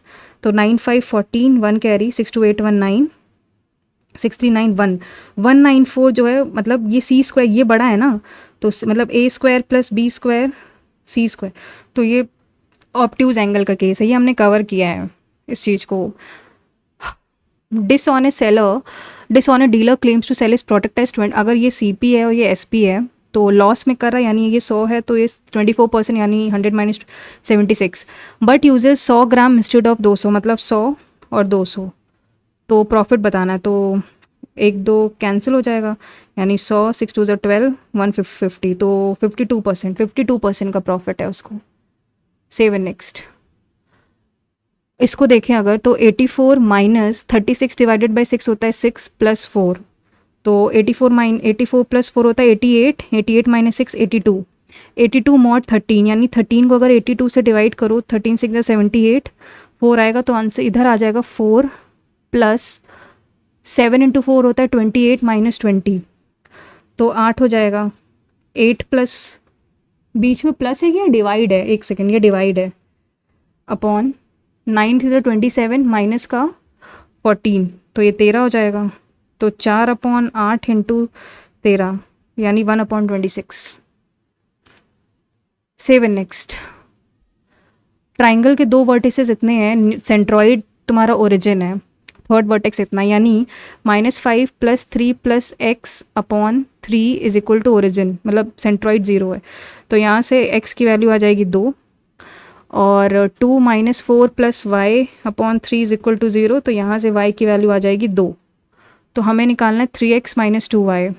तो 9 5 14, 1 कैरी, 6 2 8 1 9, 6 3 9 1, 194 जो है, मतलब ये सी स्क्वायर ये बड़ा है ना, तो मतलब ए स्क्वायर प्लस बी स्क्वायर सी स्क्वायर, तो ये ऑब्ट्यूज एंगल का केस है, ये हमने कवर किया है इस चीज़ को. Dishonest dealer claims to sell is product as 20, अगर ये सीपी है और ये एसपी है तो लॉस में कर रहा है, यानी ये 100 है तो ये 24% यानी 100 minus 76, but uses 100 gram instead of 200, मतलब 100 और 200, तो प्रॉफिट बताना है, तो 1 2 कैंसिल हो जाएगा, यानी 100 6 2 12 150, तो 52% का प्रॉफिट है उसको. Save and next. इसको देखें अगर तो 84 माइनस 36 डिवाइडेड बाई 6 होता है 6 प्लस 4, तो 84 प्लस 4 होता है 88, 88 माइनस 6 82, 82 मॉड 13, यानी 13 को अगर 82 से डिवाइड करो 13 6 78, 4 आएगा, तो आंसर इधर आ जाएगा 4 प्लस 7 इंटू 4 होता है 28 माइनस 20, तो 8 हो जाएगा. 8 प्लस बीच में प्लस है या डिवाइड है, एक सेकेंड, ये डिवाइड है, अपॉन 9 थी तो 27 माइनस का 14, तो ये 13 हो जाएगा, तो 4/8 इंटू 13 यानी 1/26. Save and next. ट्राइंगल के 2 वर्टिसेस इतने हैं, सेंट्रॉइड तुम्हारा ओरिजिन है, थर्ड वर्टेक्स इतना, यानी -5 + 3 + x/3 is equal to origin, मतलब सेंट्रॉइड 0 है, तो यहाँ से x की वैल्यू आ जाएगी 2, और 2 - 4 + y/3 इज इक्वल टू 0, तो यहाँ से y की वैल्यू आ जाएगी 2, तो हमें निकालना है 3x - 2y,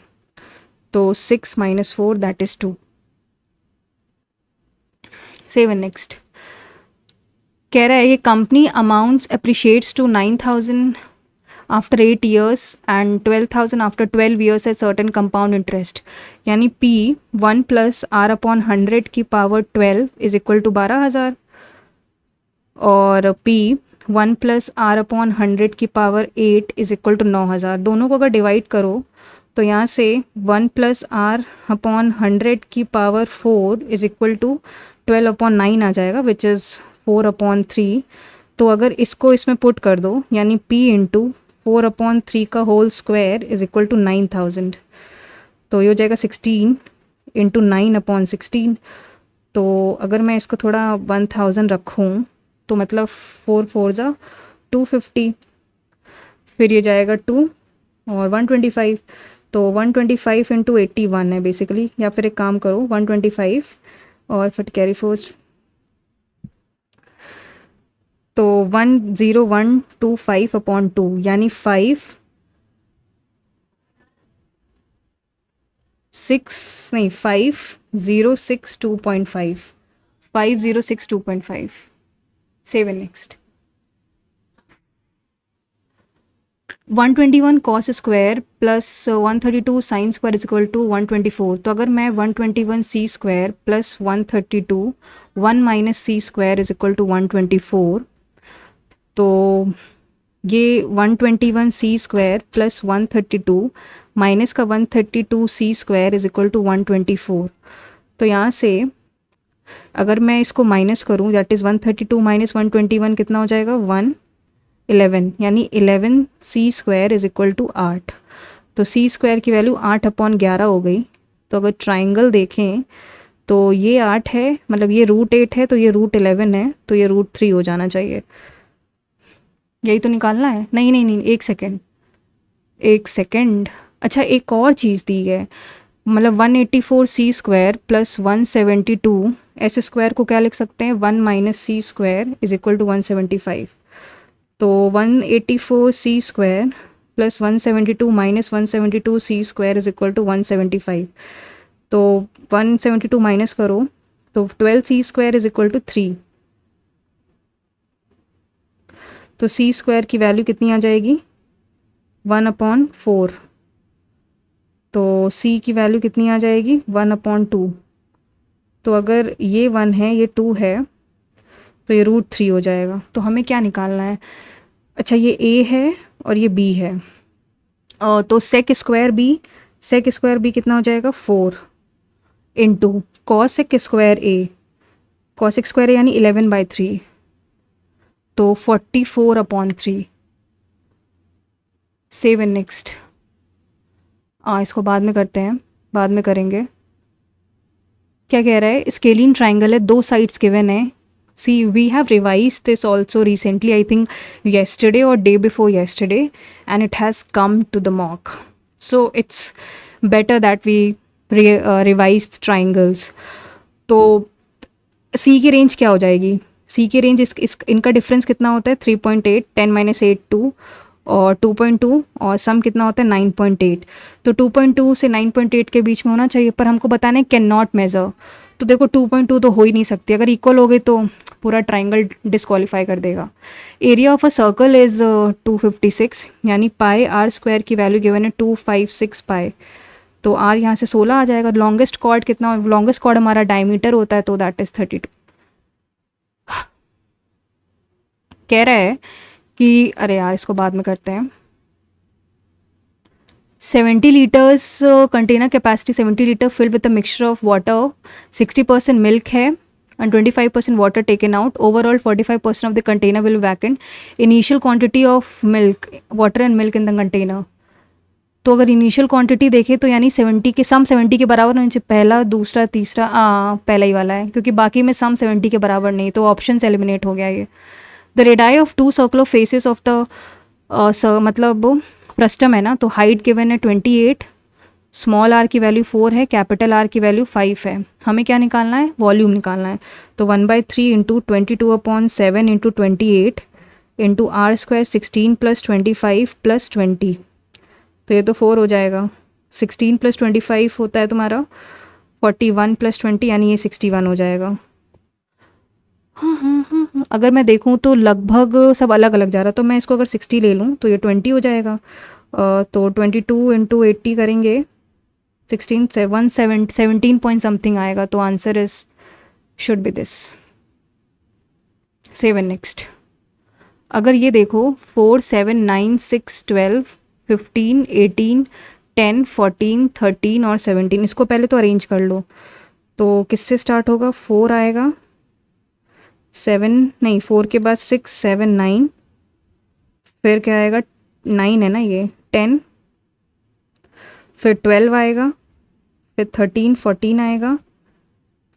तो 6 - 4 that is 2. Save and next. कह रहा है ये company amounts appreciates to 9,000 after 8 years and 12,000 after 12 years at certain compound interest, यानी P 1 + R/100 की पावर 12 इज इक्वल टू 12,000, और P 1 + R/100 की पावर 8 इज इक्वल टू 9,000. दोनों को अगर डिवाइड करो तो यहाँ से 1 + R/100 की पावर 4 इज इक्वल टू 12/9 आ जाएगा, विच इज़ 4/3. तो अगर इसको इसमें पुट कर दो, यानी P इंटू 4/3 का whole square is equal to 9,000, तो ये हो जाएगा 16 इंटू 9/16. तो अगर मैं इसको थोड़ा 1000 रखूँ तो मतलब 4 4 ज़ा 250, फिर ये जाएगा 2 और 125, तो 125 इंटू 81 है बेसिकली, या फिर एक काम करो 125 और फिर कैरी फोर्स, तो 10125/2 यानी 5 5062.5, 5062.5. Save and next. 121 cos square plus 132 sine square is equal to 124, तो अगर मैं 121 c square plus 132 1 minus c square is equal to 124, तो ये 121 c स्क्वायर प्लस 132 माइनस का 132 c square is equal to 124, तो यहाँ से अगर मैं इसको माइनस करूँ, दैट इज़ 132 माइनस 121 कितना हो जाएगा 111, यानी 11 c square is equal to 8, तो c स्क्वायर की वैल्यू 8/11 हो गई. तो अगर ट्राइंगल देखें तो ये 8 है, मतलब ये √8 है, तो ये √11 है, तो ये √3 हो जाना चाहिए. यही तो निकालना है. नहीं नहीं नहीं, एक सेकेंड. अच्छा, एक और चीज़ दी है, मतलब 184 c square plus 172 s square को क्या लिख सकते हैं, 1 minus c square is equal to 175, तो 184 c square plus 172 minus 172 c square is equal to 175, तो 172 माइनस करो तो 12 c square is equal to 3, तो सी स्क्वायर की वैल्यू कितनी आ जाएगी 1/4। तो सी की वैल्यू कितनी आ जाएगी 1/2। तो अगर ये 1 है ये 2 है तो ये √3 हो जाएगा। तो हमें क्या निकालना है, अच्छा ये ए है और ये बी है। तो सेक स्क्वायर बी कितना हो जाएगा 4 इंटू कॉसेक स्क्वायर ए, कॉसेक स्क्वायर यानी 11/3, तो 44/3। Save and next. इसको बाद में करते हैं, बाद में करेंगे। क्या कह रहा है, स्केलिन ट्राइंगल है, 2 साइड्स गिवन है। See we have revise this also recently, I think yesterday or day before yesterday, and it has come to the mock, so it's better that we revise the triangles. तो सी की range क्या हो जाएगी, सी की range इनका difference कितना होता है 3.8, 10 - 8 2, और 2.2, और सम कितना होता है 9.8। तो 2.2 से 9.8 के बीच में होना चाहिए, पर हमको बताना है कैन नॉट मेज़र। तो देखो 2.2 तो हो ही नहीं सकती, अगर इक्वल हो गई तो पूरा ट्राइंगल डिस्क्वालीफाई कर देगा। Area of a circle is 256, यानी पाई आर स्क्वायर की वैल्यू गिवन है 256 पाई। तो आर यहाँ से 16 आ जाएगा। लॉन्गेस्ट कॉर्ड कितना, लॉन्गेस्ट कॉर्ड हमारा डायमीटर होता है, तो दैट इज़ 32। कह रहा है कि अरे यार इसको बाद में करते हैं। 70 litres container capacity 70 litre filled with a mixture of water, 60% milk है and 25% water taken out. Overall 45% of the container will be vacant. Initial quantity of milk, water and milk in the container. तो अगर initial quantity देखें तो यानी 70 के सम 70 के बराबर होना चाहिए, पहला दूसरा तीसरा पहला ही वाला है, क्योंकि बाकी में सम 70 के बराबर नहीं, तो ऑप्शन से एलिमिनेट हो गया ये। The radii of 2 circular faces of the मतलब फ्रस्टम है ना, तो हाइट गिवन है 28, स्मॉल आर की वैल्यू 4 है, कैपिटल आर की वैल्यू 5 है। हमें क्या निकालना है, वॉल्यूम निकालना है। तो 1/3 into 22/7 into 28 into R square 16 + 25 + 20, तो ये तो 4 हो जाएगा। 16 + 25 होता है तुम्हारा 41 + 20, यानी ये 61 हो जाएगा। हाँ, अगर मैं देखूँ तो लगभग सब अलग अलग जा रहा, तो मैं इसको अगर 60 ले लूँ तो ये 20 हो जाएगा। तो 22 इंटू 80 करेंगे 17 पॉइंट समथिंग आएगा। तो answer is should be this. Save and next. अगर ये देखो 4 7 9 6 12 15 18 10 14 13 और 17, इसको पहले तो अरेंज कर लो। तो किससे स्टार्ट होगा, 4 आएगा, 7 नहीं 4 के बाद 6 7 9, फिर क्या आएगा 9 है ना ये 10, फिर 12 आएगा, फिर 13 14 आएगा,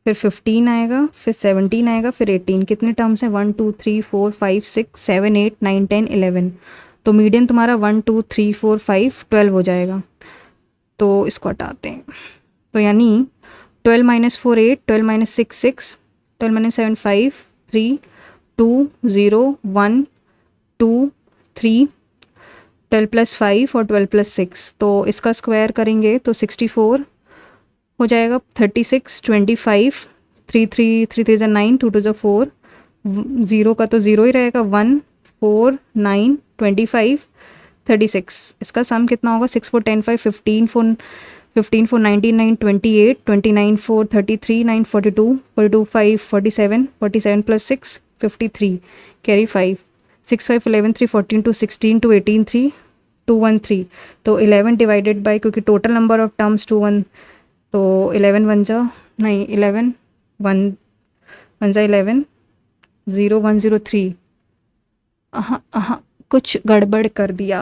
फिर 15 आएगा, फिर 17 आएगा, फिर 18। कितने टर्म्स हैं 1 2 3 4 5 6 7 8 9 10 11। तो मीडियन तुम्हारा 1 2 3 4 5 12 हो जाएगा। तो इसको हटाते हैं, तो यानी 12 - 4 8, 12 - 6 6, 12 - 7 5 3 2 0 1 2 3, 12 + 5 और 12 + 6, तो इसका स्क्वायर करेंगे तो 64 हो जाएगा। 36 25 3 3 3 3 9 2 2 4, 0 का तो 0 ही रहेगा, 1 4 9 25 36। इसका सम कितना होगा 6 4 10 5 15 4 15 4 19 9 28 29 4 33 9 42 42 5 47 47 + 6 53, कैरी 5 6 5 11 3 14 2 16 2 18 3 2 1 3। तो 11 डिवाइडेड बाय, क्योंकि टोटल नंबर ऑफ टर्म्स 2 1, तो 11 1 जा नहीं 11 1 1 जा 11 0 1 0 3। कुछ गड़बड़ कर दिया।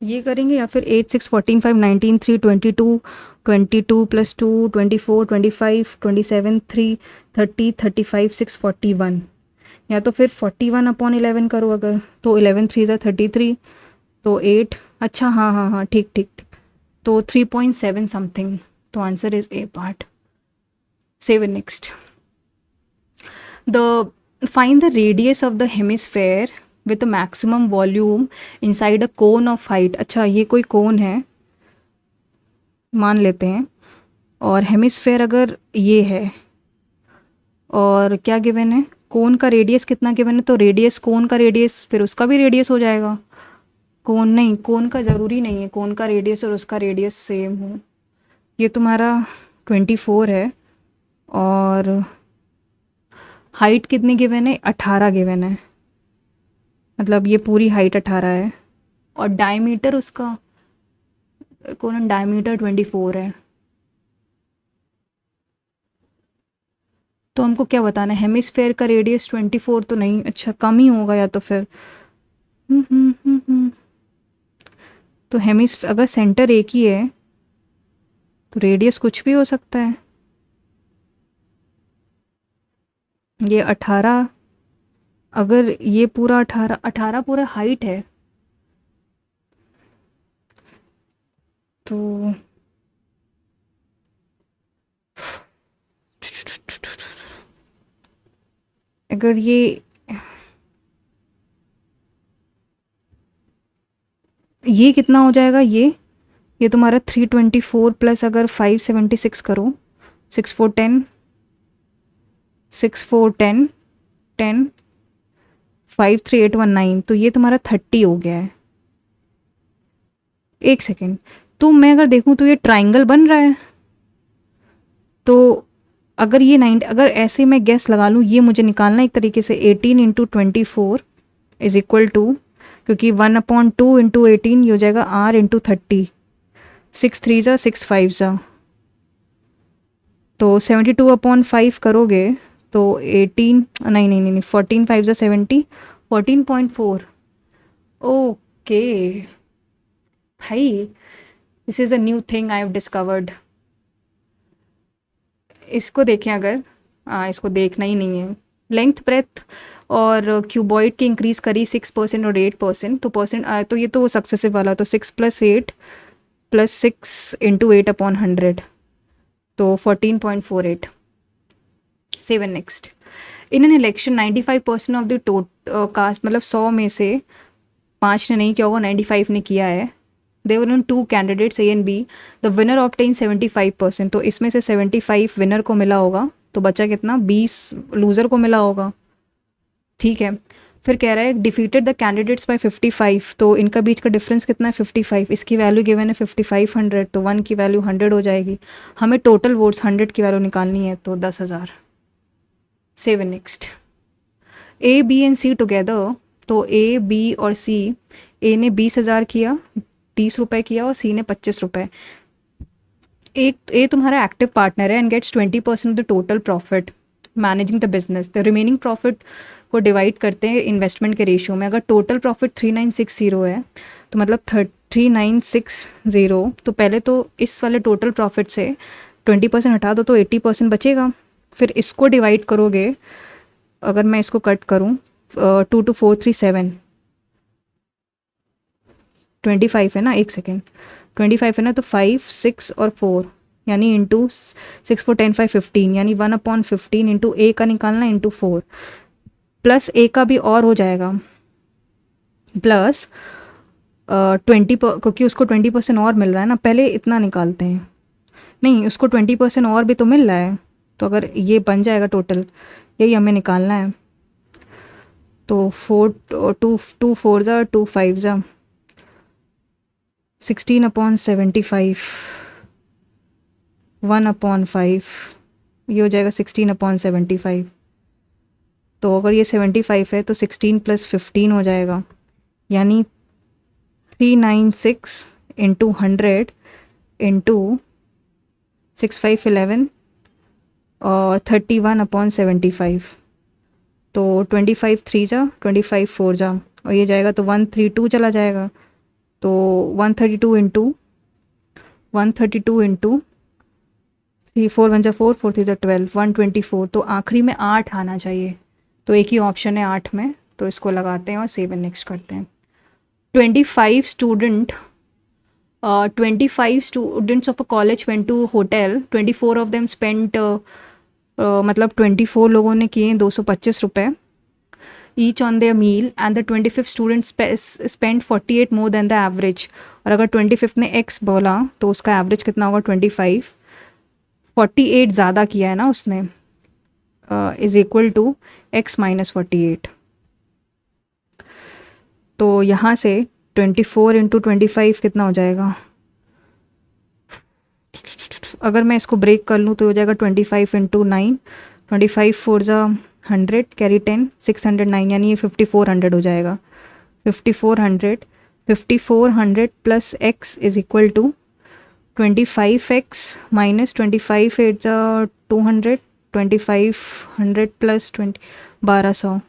ये करेंगे या फिर 8 6 14 5 19 3 22 22 + 2 24 25 27 3 30 35 6 41, या तो फिर 41/11 करो अगर, तो 11 3 जा 33, तो 8, अच्छा हाँ ठीक ठीक ठीक, तो 3.7 समथिंग। तो answer is a part. Save and next. The find the radius of the hemisphere with a maximum volume inside a cone of height. अच्छा ये कोई कोन है मान लेते हैं, और हेमिस्फेयर अगर ये है और क्या गिवन है, कोन का रेडियस कितना गिवन है, तो रेडियस कोन का रेडियस फिर उसका भी रेडियस हो जाएगा। कोन नहीं, कोन का ज़रूरी नहीं है कोन का रेडियस और उसका रेडियस सेम हो। ये तुम्हारा 24 है और हाइट कितनी गिवन है, 18 गिवन है, मतलब ये पूरी हाइट 18 है। और डायमीटर उसका, कोन डायमीटर 24 है। तो हमको क्या बताना है, हेमिस्फेयर का रेडियस 24 तो नहीं, अच्छा कम ही होगा या तो फिर तो हेमिस्फेयर अगर सेंटर एक ही है तो रेडियस कुछ भी हो सकता है। ये 18, अगर ये पूरा 18 18 पूरा हाइट है तो अगर ये कितना हो जाएगा, ये तुम्हारा 324 प्लस अगर 576 करो, 6 4 10, 6 4 10 10 5 3 8 1 9, तो ये तुम्हारा 30 हो गया है। एक सेकेंड, तो मैं अगर देखूँ तो ये ट्राइंगल बन रहा है, तो अगर ये 9, अगर ऐसे मैं गैस लगा लूँ, ये मुझे निकालना एक तरीके से 18 इंटू 24 इज इक्वल टू, क्योंकि 1/2 इंटू 18 ये हो जाएगा R इंटू 30, 6 3 ज़ा 6 5 ज़ा, तो 72/5 करोगे तो 18, नहीं नहीं नहीं नहीं, 14 5 ज़ा 70, 14.4। ओके भाई, this is a new thing I have discovered. इसको देखें अगर, हाँ इसको देखना ही नहीं है। लेंथ ब्रेथ और क्यूबॉइड की इंक्रीज करी 6% और 8%, तो तो ये तो सक्सेसिव वाला, तो 6 + 8 + 6 इंटू 8/100, तो 14.48। 7 next, in an election 95% of the cast, मतलब 100 में से 5 ने नहीं किया होगा, 95 ने किया है। देवर इन 2 candidates A and B, the winner obtain 75%, तो इसमें से 75 विनर को मिला होगा, तो बचा कितना, 20 लूज़र को मिला होगा। ठीक है, फिर कह रहा है डिफीटेड द कैंडिडेट्स बाय 55, तो इनका बीच का डिफरेंस कितना है 55, इसकी वैल्यू गिवन है 5500, तो 1 की वैल्यू 100 हो जाएगी। हमें टोटल वोट्स 100 की वैल्यू निकालनी है, तो 10,000। 7 next, A B and C together, तो A B और C, A ने 20,000 किया, 30 रुपये किया, और C ने 25 रुपये। A तुम्हारा एक्टिव पार्टनर है and gets 20% of the total profit managing the business. The remaining profit को डिवाइड करते हैं इन्वेस्टमेंट के रेशियो में। अगर टोटल प्रॉफिट 3960 है, तो मतलब 3960, तो पहले तो इस वाले टोटल प्रॉफिट से 20% हटा दो तो 80% बचेगा। फिर इसको डिवाइड करोगे, अगर मैं इसको कट करूँ, 2 2 4 3 7, 25 है ना, एक सेकेंड, 25 है ना, तो 5 6 और 4, यानी इंटू 6 4 10 5 15, यानी 1/15 इंटू A का निकालना इंटू 4, प्लस A का भी और हो जाएगा, प्लस 20, क्योंकि उसको 20% और मिल रहा है ना, पहले इतना निकालते हैं, नहीं उसको 20% और भी तो मिल रहा है, तो अगर ये बन जाएगा टोटल, यही हमें निकालना है। तो 4 2 2 4 ज़ा 2 5 ज़ा 16/75, 1/5, ये हो जाएगा 16/75। तो अगर ये 75 है तो 16 + 15 हो जाएगा, यानी 396 इंटू 100 इंटू 6 5 11 और 31/75, तो 25 3 जा 25 4 जा, और ये जाएगा तो 132 चला जाएगा, तो 132 इंटू 3 4 1 जा 4 4 3 जा 12, 124, तो आखिरी में 8 आना चाहिए, तो एक ही ऑप्शन है 8 में, तो इसको लगाते हैं और 7 नेक्स्ट करते हैं। 25 students of a college went to hotel, 24 of them spent मतलब 24 लोगों ने किए 225 रुपये each on their meal, and the 25th student spend 48 more than the average. और अगर 25th ने x बोला तो उसका एवरेज कितना होगा 25, 48 ज़्यादा किया है ना उसने, is equal to x minus 48। तो यहाँ से 24 इंटू 25 कितना हो जाएगा? अगर मैं इसको ब्रेक कर लूँ तो हो जाएगा 25 इंटू 9, 25 फोर ज़ा 100, कैरी 10, 609, यानी ये 5400 हो जाएगा। 5400, 5400 plus x is equal to 25x minus 25 एट ज़ा 200, 2500 प्लस 1200।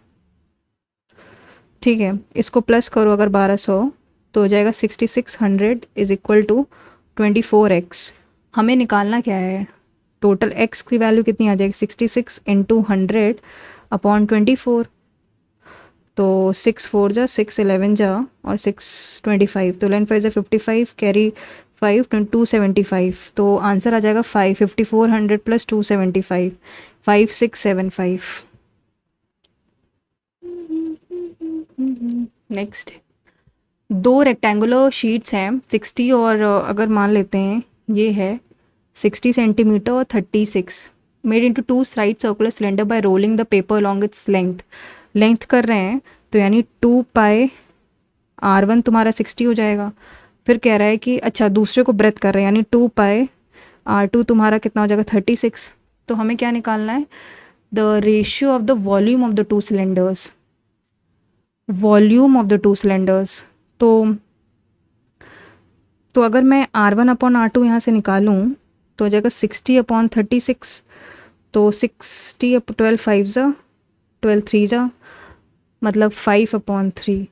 ठीक है, इसको प्लस करो अगर 1200 तो हो जाएगा 6600 इज इक्वल टू 24x। हमें निकालना क्या है? टोटल x की वैल्यू कितनी आ जाएगी? 66 इंटू 100 अपॉन 24। तो 6 फोर जा 6, 11 जा और 6 25, तो 11 5 जा 55, कैरी 5, 275। तो आंसर आ जाएगा 5400 प्लस 275, 5675। नेक्स्ट, दो रेक्टेंगुलर शीट्स हैं 60 और अगर मान लेते हैं ये है 60 सेंटीमीटर और 36, made into two side circular cylinder bye rolling the paper along its length कर रहे हैं, तो यानी 2 पाई R1 तुम्हारा 60 हो जाएगा। फिर कह रहा है कि अच्छा दूसरे को ब्रेथ कर रहे हैं, यानी 2 पाई R2 तुम्हारा कितना हो जाएगा? 36। तो हमें क्या निकालना है? The ratio of the volume of the two cylinders, volume of the two cylinders. तो अगर मैं R1 अपॉन R2 यहाँ से निकालूँ तो हो जाएगा 60 अपॉन 36, तो 60 12 5 ज़ा 12 3 ज़ा मतलब 5 upon 3।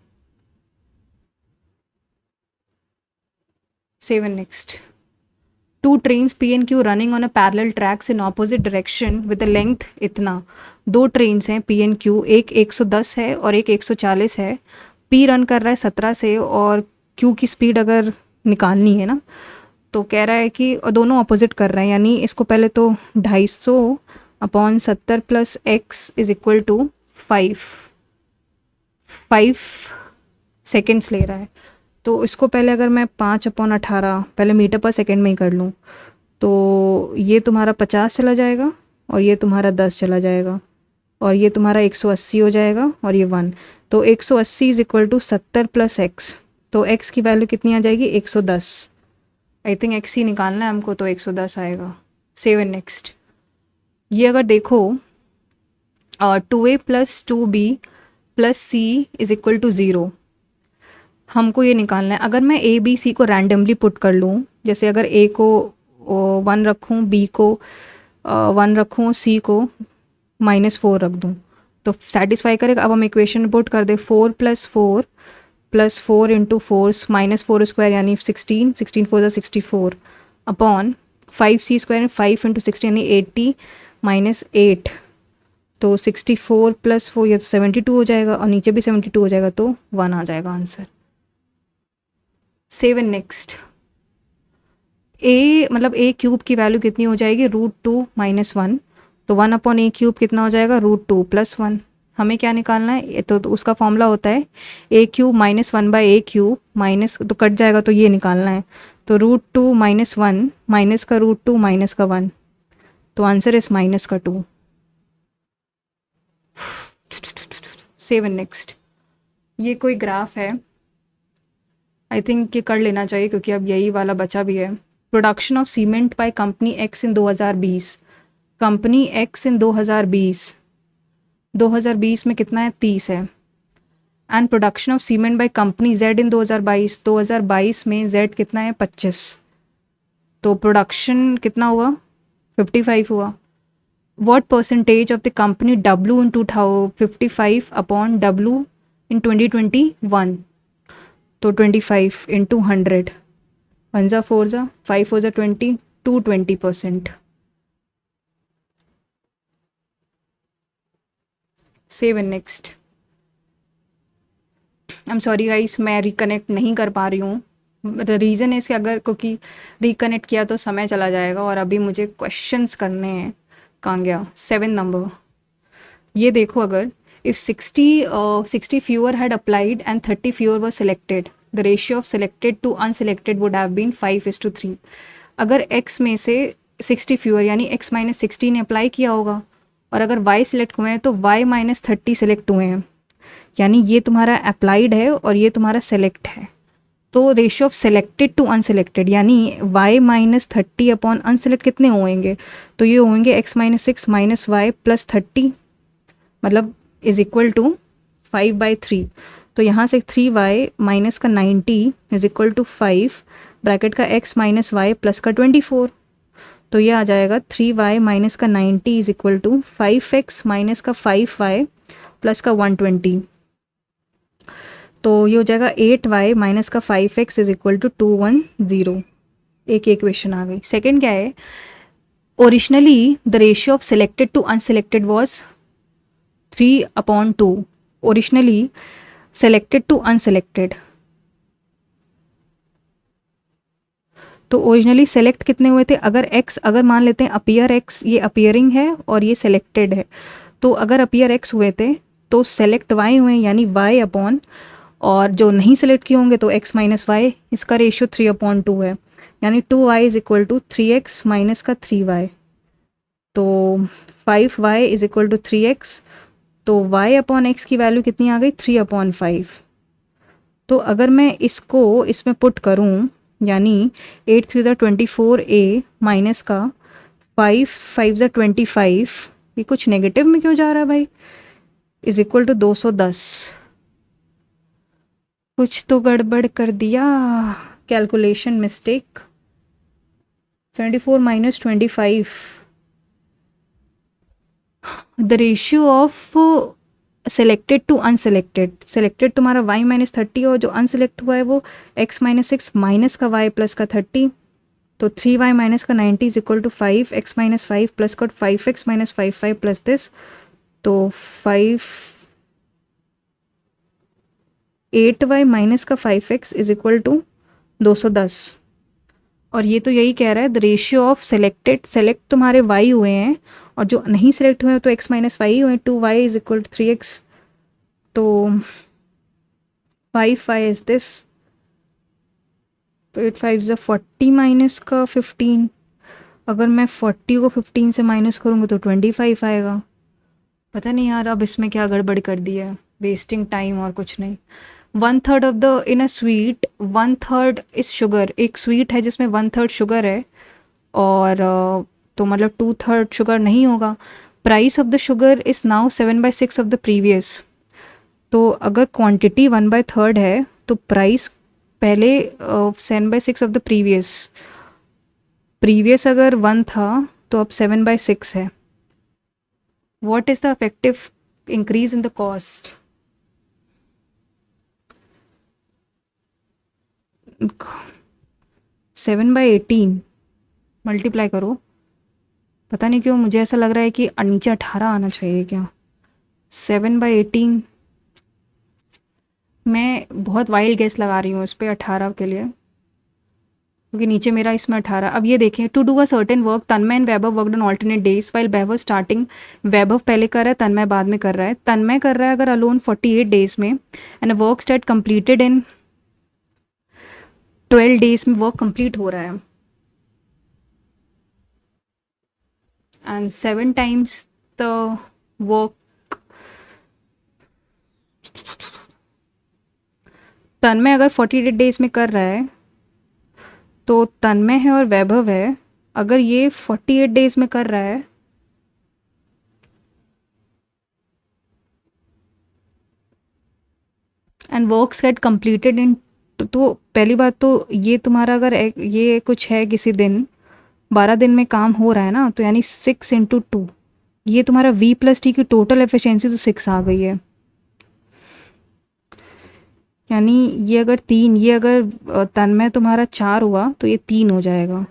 7 next, two trains P and Q running on a parallel tracks in opposite direction with the length इतना। दो ट्रेन्स हैं P and Q, एक 110 है और एक 140 है। P रन कर रहा है 17 से और Q की स्पीड अगर निकालनी है ना, तो कह रहा है कि दोनों अपोजिट कर रहे हैं, यानी इसको पहले तो 250 upon 70 plus x is equal to 5 seconds ले रहा है। तो इसको पहले अगर मैं 5 अपॉन 18 पहले मीटर पर सेकेंड में ही कर लूँ तो ये तुम्हारा 50 चला जाएगा और ये तुम्हारा 10 चला जाएगा और ये तुम्हारा 180 हो जाएगा और ये 1। तो 180 is equal to 70 plus x, तो x की वैल्यू कितनी आ जाएगी? 110। आई थिंक x ही निकालना है हमको, तो 110 आएगा। 7 नेक्स्ट, ये अगर देखो 2a plus 2b plus c is equal to 0, हमको ये निकालना है। अगर मैं a b c को रैंडमली पुट कर लूँ, जैसे अगर a को 1 रखूँ, b को 1 रखूँ, c को -4 रख दूँ, तो सेटिस्फाई करेगा। अब हम इक्वेशन पुट कर दे 4 प्लस 4 इंटू 4 -4 स्क्वायर यानी 16, 16 4 64 अपॉन 5c स्क्वायर 5 इंटू 16 यानी 80 -8, तो 64 प्लस 4 ये तो 72 हो जाएगा और नीचे भी 72 हो जाएगा, तो 1 आ जाएगा आंसर। 7 नेक्स्ट, a मतलब a क्यूब की वैल्यू कितनी हो जाएगी? √2 - 1, तो 1 अपॉन a क्यूब कितना हो जाएगा? √2 + 1। हमें क्या निकालना है? तो उसका फॉर्मूला होता है a cube -1 by a cube minus, तो कट जाएगा तो ये निकालना है, तो √2 - 1 माइनस का √2 माइनस का 1, तो आंसर इस माइनस का 2। 7 नेक्स्ट, ये कोई ग्राफ है, आई थिंक ये कर लेना चाहिए क्योंकि अब यही वाला बचा भी है। Production of cement by company X in 2020, company X in 2020 में कितना है? 30 है। And production of cement by company Z in 2022 में जेड कितना है? 25। तो प्रोडक्शन कितना हुआ? 55 हुआ। What percentage of the company W in 2055 upon W in 2021, तो 25 इंटू 100, 1 ज़ा 4 ज़ा 5 4 ज़ा 20, 20%। 7 next, I am sorry guys, मैं रिकनेक्ट नहीं कर पा रही हूँ। द रीज़न है कि अगर क्योंकि रिकनेक्ट किया तो समय चला जाएगा और अभी मुझे क्वेश्चंस करने हैं। कहाँ गया? 7 नंबर, ये देखो, अगर if 60 fewer had applied and 30 fewer were selected, the ratio of selected to unselected would have been 5:3। अगर x में से 60 fewer यानी x - 60 ने अप्लाई किया होगा और अगर y सिलेक्ट हुए हैं तो y माइनस 30 सिलेक्ट हुए हैं, यानी ये तुम्हारा अप्लाइड है और ये तुम्हारा सेलेक्ट है। तो ratio of selected to unselected यानी y माइनस 30 अपॉन अनसेलेक्ट कितने होंगे, तो ये होंगे x minus 6 minus Y plus 30, मतलब इज इक्वल टू 5/3। तो यहाँ से 3y माइनस का 90 इज इक्वल टू 5 ब्रैकेट का x माइनस वाई प्लस का 24। तो ये आ जाएगा 3y माइनस का 90 is equal to 5x minus का 5y प्लस का 120। तो ये हो जाएगा 8y माइनस का 5x इज इक्वल टू 210। एक इक्वेशन आ गई। सेकेंड क्या है, originally the ratio of selected to unselected was 3/2। Originally selected to unselected, तो ओरिजिनली सेलेक्ट कितने हुए थे, अगर x, अगर मान लेते हैं अपीयर x, ये अपीयरिंग है और ये सेलेक्टेड है, तो अगर अपीयर x हुए थे तो सेलेक्ट y हुए यानी y अपॉन, और जो नहीं सेलेक्ट किए होंगे तो x माइनस वाई, इसका रेशियो 3/2 है, यानी 2y is equal to 3x minus का 3y। तो 5y is equal to 3x, तो y अपॉन x की वैल्यू कितनी आ गई, 3/5। तो अगर मैं इसको इसमें पुट करूं, यानी 8 3 24a माइनस का 5 5 25, ये कुछ नेगेटिव में क्यों जा रहा है भाई, इज इक्वल टू 210। कुछ तो गड़बड़ कर दिया, calculation mistake. 74 minus 25, the ratio of selected to unselected, selected तुम्हारा y माइनस 30 और जो अनसेलेक्ट हुआ है वो x माइनस 6 माइनस का y प्लस का 30। तो 3y माइनस का 90 is equal to 5x minus 5 plus का 5x माइनस 5 प्लस दिस, तो 8y माइनस का 5x इज इक्वल टू 210। और ये तो यही कह रहा है the ratio of selected, select तुम्हारे y हुए हैं और जो नहीं सेलेक्ट हुए हैं तो x माइनस 5 हुए हैं, 2y is equal to 3x। तो 5y इज दिस, तो 8 5 इज 40 माइनस का 15। अगर मैं 40 को 15 से माइनस करूँगी तो 25 आएगा। पता नहीं यार अब इसमें क्या गड़बड़ कर दिया है, वेस्टिंग टाइम और कुछ नहीं। 1/3 of the in a sweet 1/3 is sugar, एक स्वीट है जिसमें 1/3 शुगर है और तो मतलब 2/3 शुगर नहीं होगा। Price of the sugar is now 7/6 of the previous. तो अगर क्वांटिटी 1/3 है तो प्राइस पहले 7/6 ऑफ द प्रीवियस, प्रीवियस अगर 1 था तो अब 7/6 है। What is the effective increase in the cost, 7/18 multiply करो। पता नहीं क्यों मुझे ऐसा लग रहा है कि नीचे 18 आना चाहिए क्या, 7/18। मैं बहुत वाइल्ड गेस लगा रही हूँ इस पर 18 के लिए, क्योंकि नीचे मेरा इसमें 18। अब ये देखें, to do a certain work Tanmay and Vaibhav worked on alternate days while Vaibhav starting, Vaibhav पहले कर रहा है, तन्मय बाद में कर रहा है। तन्मय कर रहा है अगर अलोन 48 डेज में, and work start completed in 12 days में वर्क कंप्लीट हो रहा है, एंड 7 टाइम्स द वर्क, तन्मय अगर 48 डेज में कर रहा है तो तन्मय है और वैभव है, अगर ये 48 डेज में कर रहा है and works gate completed in, तो पहली बात तो ये तुम्हारा अगर ये कुछ है किसी दिन 12 दिन में काम हो रहा है ना, तो यानी 6 × 2, ये तुम्हारा V+T की टोटल एफिशिएंसी तो 6 आ गई है। यानी ये अगर 3, ये अगर तन्मय तुम्हारा 4 हुआ तो ये 3 हो जाएगा,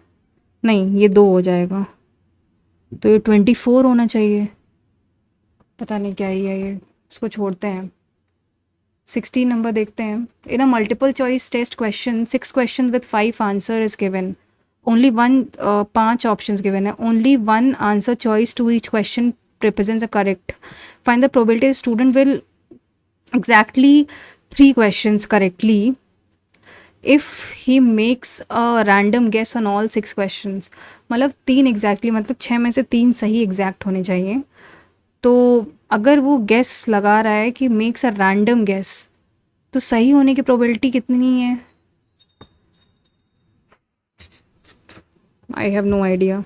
नहीं ये 2 हो जाएगा, तो ये 24 होना चाहिए। पता नहीं क्या ही है ये, इसको छोड़ते हैं। 16 नंबर देखते हैं। In a multiple choice test question 6 question with 5 answer is given, only 5 options given है, only 1 answer choice to each question represents a correct. Find the probability the student will exactly 3 questions correctly if he makes a random guess on all 6 questions. मतलब 3 exactly, मतलब 6 में से 3 सही exact होने चाहिए। तो अगर वो गेस लगा रहा है कि मेक्स अ रैंडम गेस, तो सही होने की प्रोबेबिलिटी कितनी है? आई हैव नो आइडिया,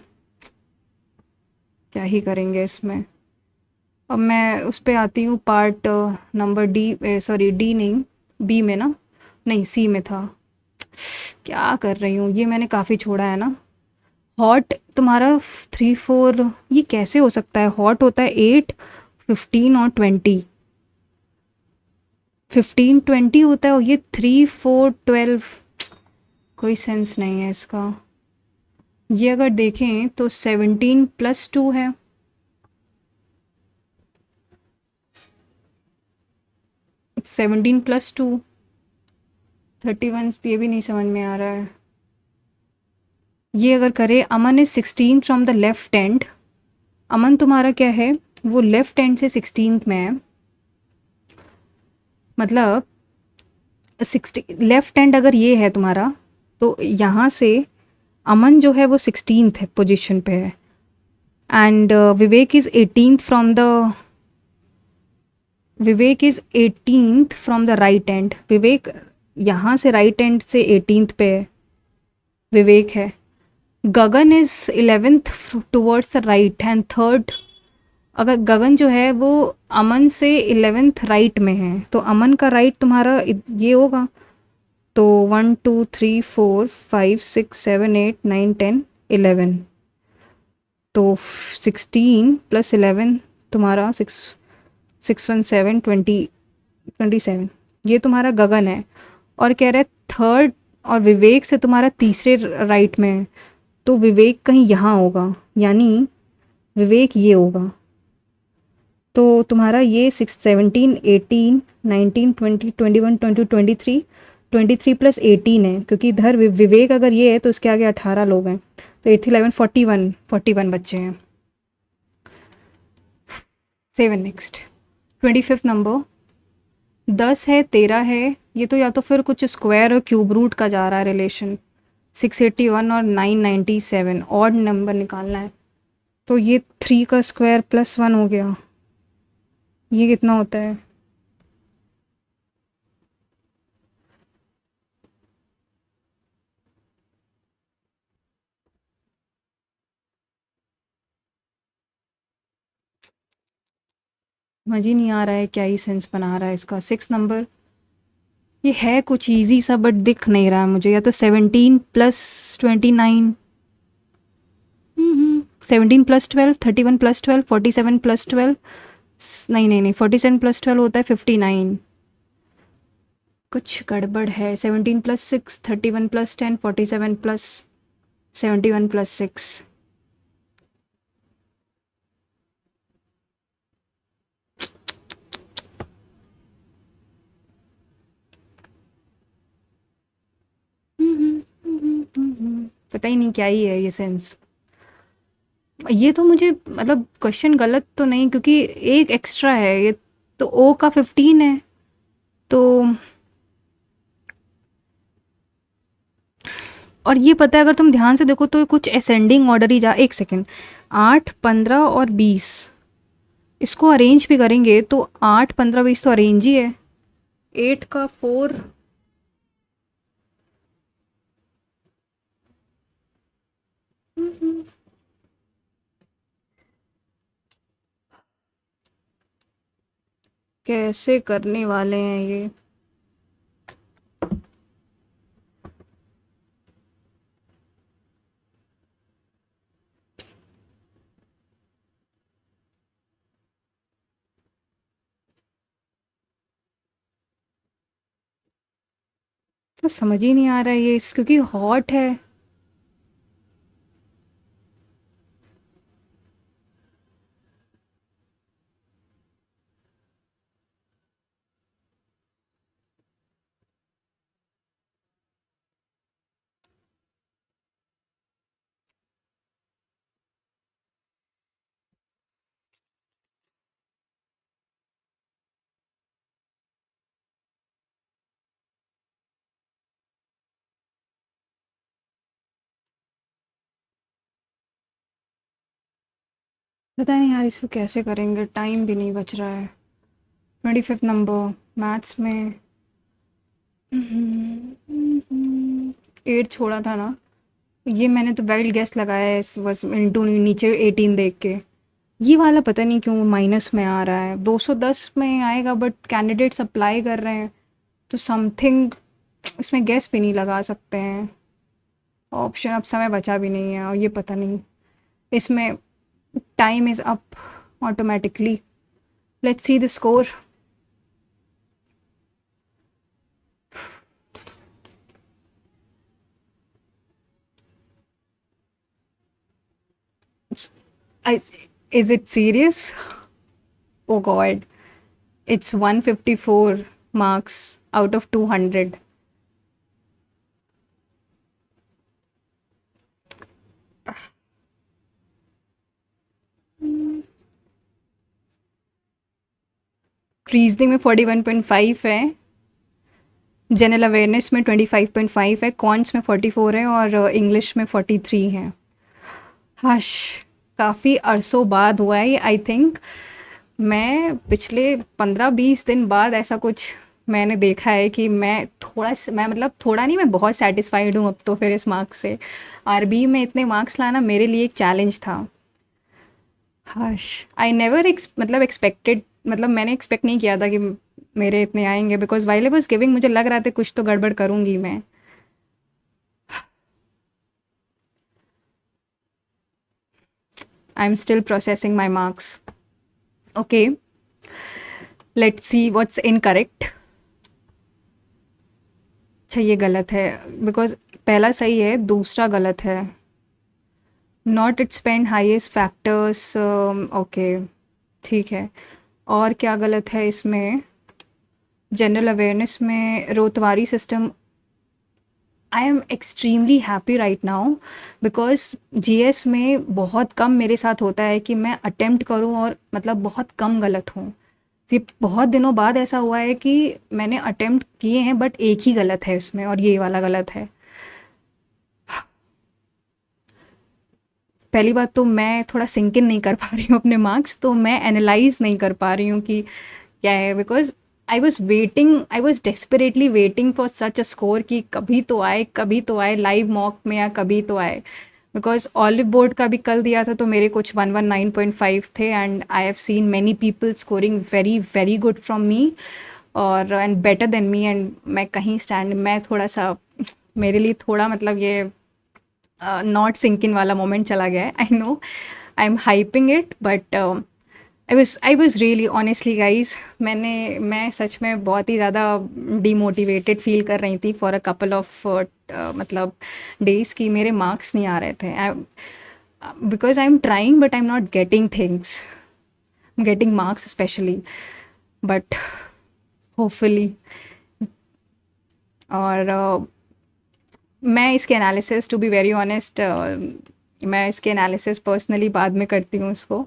क्या ही करेंगे इसमें। अब मैं उस पे आती हूँ, part number D, sorry D नहीं, बी में ना, नहीं सी में था। क्या कर रही हूँ, ये मैंने काफ़ी छोड़ा है ना। हॉट तुम्हारा 3 4, ये कैसे हो सकता है? हॉट होता है 8 15 और 20, 15 20 होता है, और ये 3 4 12। कोई सेंस नहीं है इसका। ये अगर देखें तो 17 + 2 है। 17 + 2 31, ये भी नहीं समझ में आ रहा है। ये अगर करे, Aman is 16 from the left end. Aman तुम्हारा क्या है, वो लेफ्ट एंड से 16 में है। मतलब 16 लेफ्ट हैंड अगर ये है तुम्हारा, तो यहाँ से अमन जो है वो 16th है पोजीशन पे है। And Vivek is 18th from the, Vivek is 18th from the right end. Vivek यहाँ से राइट एंड से 18th पे है, विवेक है। Gagan is 11th towards the right end third. अगर गगन जो है वो अमन से 11th राइट में है, तो अमन का राइट तुम्हारा ये होगा। तो 1 2 3 4 5 6 7 8 9 10 11। तो 16 + 11 तुम्हारा 6 6 1 7 20 27। ये तुम्हारा गगन है। और कह रहे थर्ड, और विवेक से तुम्हारा तीसरे राइट में है, तो विवेक कहीं यहाँ होगा, यानी विवेक ये होगा। तो तुम्हारा ये 6 17 18 19 20 21 22 23 23 है, क्योंकि इधर विवेक अगर ये है तो इसके आगे 18 लोग हैं, तो 8 11 41 बच्चे हैं। 7 नेक्स्ट, 25th नंबर। 10 है, 13 है। ये तो या तो फिर कुछ स्क्वायर और क्यूब रूट का जा रहा है रिलेशन। 681 और 997 ऑड नंबर निकालना है। तो ये 3 का स्क्वायर +1 हो गया, ये कितना होता है? समझ ही नहीं आ रहा है क्या ही सेंस बना रहा है इसका। 6 नंबर, ये है कुछ इजी सा बट दिख नहीं रहा है मुझे। या तो 17 + 29, 17 + 12, 31 + 12, 47 + 12। नहीं नहीं नहीं, 47 + 12 होता है 59। कुछ गड़बड़ है। 17 + 6, 31 + 10, 47 + 71 + 6। पता ही नहीं क्या ही है ये सेंस। ये तो मुझे मतलब क्वेश्चन गलत तो नहीं, क्योंकि एक एक्स्ट्रा है ये, तो ओ का 15 है। तो और ये पता है, अगर तुम ध्यान से देखो तो कुछ असेंडिंग ऑर्डर ही जा। एक सेकेंड, 8 15 और 20, इसको अरेंज भी करेंगे तो 8 15 20 तो अरेंज ही है। 8 का 4, कैसे करने वाले हैं ये? तो समझ ही नहीं आ रहा है ये क्योंकि हॉट है। पता नहीं यार इसको कैसे करेंगे, टाइम भी नहीं बच रहा है। 25th नंबर मैथ्स में। 8 छोड़ा था ना। ये मैंने तो वाइल्ड गेस लगाया है इस बस इंटू नीचे 18 देख के। ये वाला पता नहीं क्यों माइनस में आ रहा है, 210 में आएगा बट कैंडिडेट्स अप्लाई कर रहे हैं तो समथिंग इसमें गेस भी नहीं लगा सकते हैं। ऑप्शन अब समय बचा भी नहीं है और ये पता नहीं इसमें time is up automatically. Let's see the score. Is it serious? Oh god, it's 154 marks out of 200. Reasoning में 41.5 है, जनरल अवेयरनेस में 25.5 है, कॉन्स में 44 है और इंग्लिश में 43 है। हश, काफ़ी अरसों बाद हुआ है आई थिंक। मैं पिछले 15-20 दिन बाद ऐसा कुछ मैंने देखा है कि मैं मतलब थोड़ा नहीं, मैं बहुत सेटिस्फाइड हूँ अब तो फिर इस मार्क्स से। आरबी में इतने मार्क्स लाना मेरे लिए एक चैलेंज था। हश, आई नेवर मतलब एक्सपेक्टेड, मतलब मैंने एक्सपेक्ट नहीं किया था कि मेरे इतने आएंगे because while I was giving मुझे लग रहा था कुछ तो गड़बड़ करूँगी मैं। I am still processing my marks. Okay, let's see what's incorrect. अच्छा ये गलत है बिकॉज पहला सही है दूसरा गलत है। Not it spend highest factors. Okay, ठीक है। और क्या गलत है इसमें? जनरल अवेयरनेस में ryotwari system. I am extremely happy right now because GS में बहुत कम मेरे साथ होता है कि मैं अटेम्प्ट करूं और मतलब बहुत कम गलत हूँ। ये बहुत दिनों बाद ऐसा हुआ है कि मैंने अटेम्प्ट किए हैं बट एक ही गलत है इसमें और ये वाला गलत है। पहली बात तो मैं थोड़ा सिंक इन नहीं कर पा रही हूँ अपने मार्क्स, तो मैं एनालाइज नहीं कर पा रही हूँ कि क्या है because I was desperately waiting for such a score कि कभी तो आए, कभी तो आए लाइव मॉक में या कभी तो आए। बिकॉज ऑलिव बोर्ड का भी कल दिया था तो मेरे कुछ 119.5 थे and I have seen many people scoring very very good from me और and better than me and मैं कहीं स्टैंड, मैं थोड़ा सा मेरे लिए थोड़ा मतलब ये नॉट सिंक इन वाला मोमेंट चला गया है। I know I am hyping it but I was really honestly guys, मैं सच में बहुत ही ज़्यादा डीमोटिवेटेड फील कर रही थी फॉर अ कपल ऑफ मतलब डेज की मेरे मार्क्स नहीं आ रहे थे because I am trying but I am not getting things, getting marks specially but hopefully. और मैं इसके analysis to be very honest, मैं इसके एनालिसिस पर्सनली बाद में करती हूँ इसको।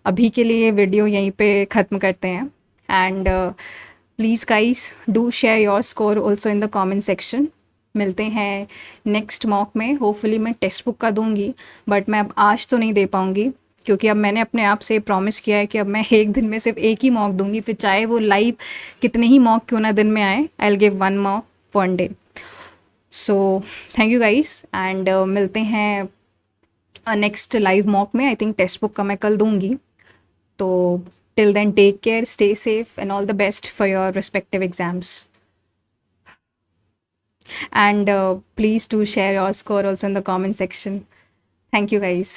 अभी के लिए वीडियो यहीं पे ख़त्म करते हैं and please guys do share your score also in the comment section. मिलते हैं नेक्स्ट मॉक में। होपफुली मैं टेक्स्ट बुक का दूंगी बट मैं अब आज तो नहीं दे पाऊंगी क्योंकि अब मैंने अपने आप से प्रॉमिस किया है कि अब मैं एक दिन में सिर्फ एक ही मॉक दूंगी, फिर चाहे वो लाइव कितने ही मॉक क्यों ना दिन में आए, I will give one mock one day. So thank you guys and मिलते हैं नेक्स्ट लाइव मॉक में। आई थिंक टेक्स्ट बुक का मैं कल दूंगी। तो till then, take care, stay safe, and all the best for your respective exams. And please do share your score also in the comment section. Thank you, guys.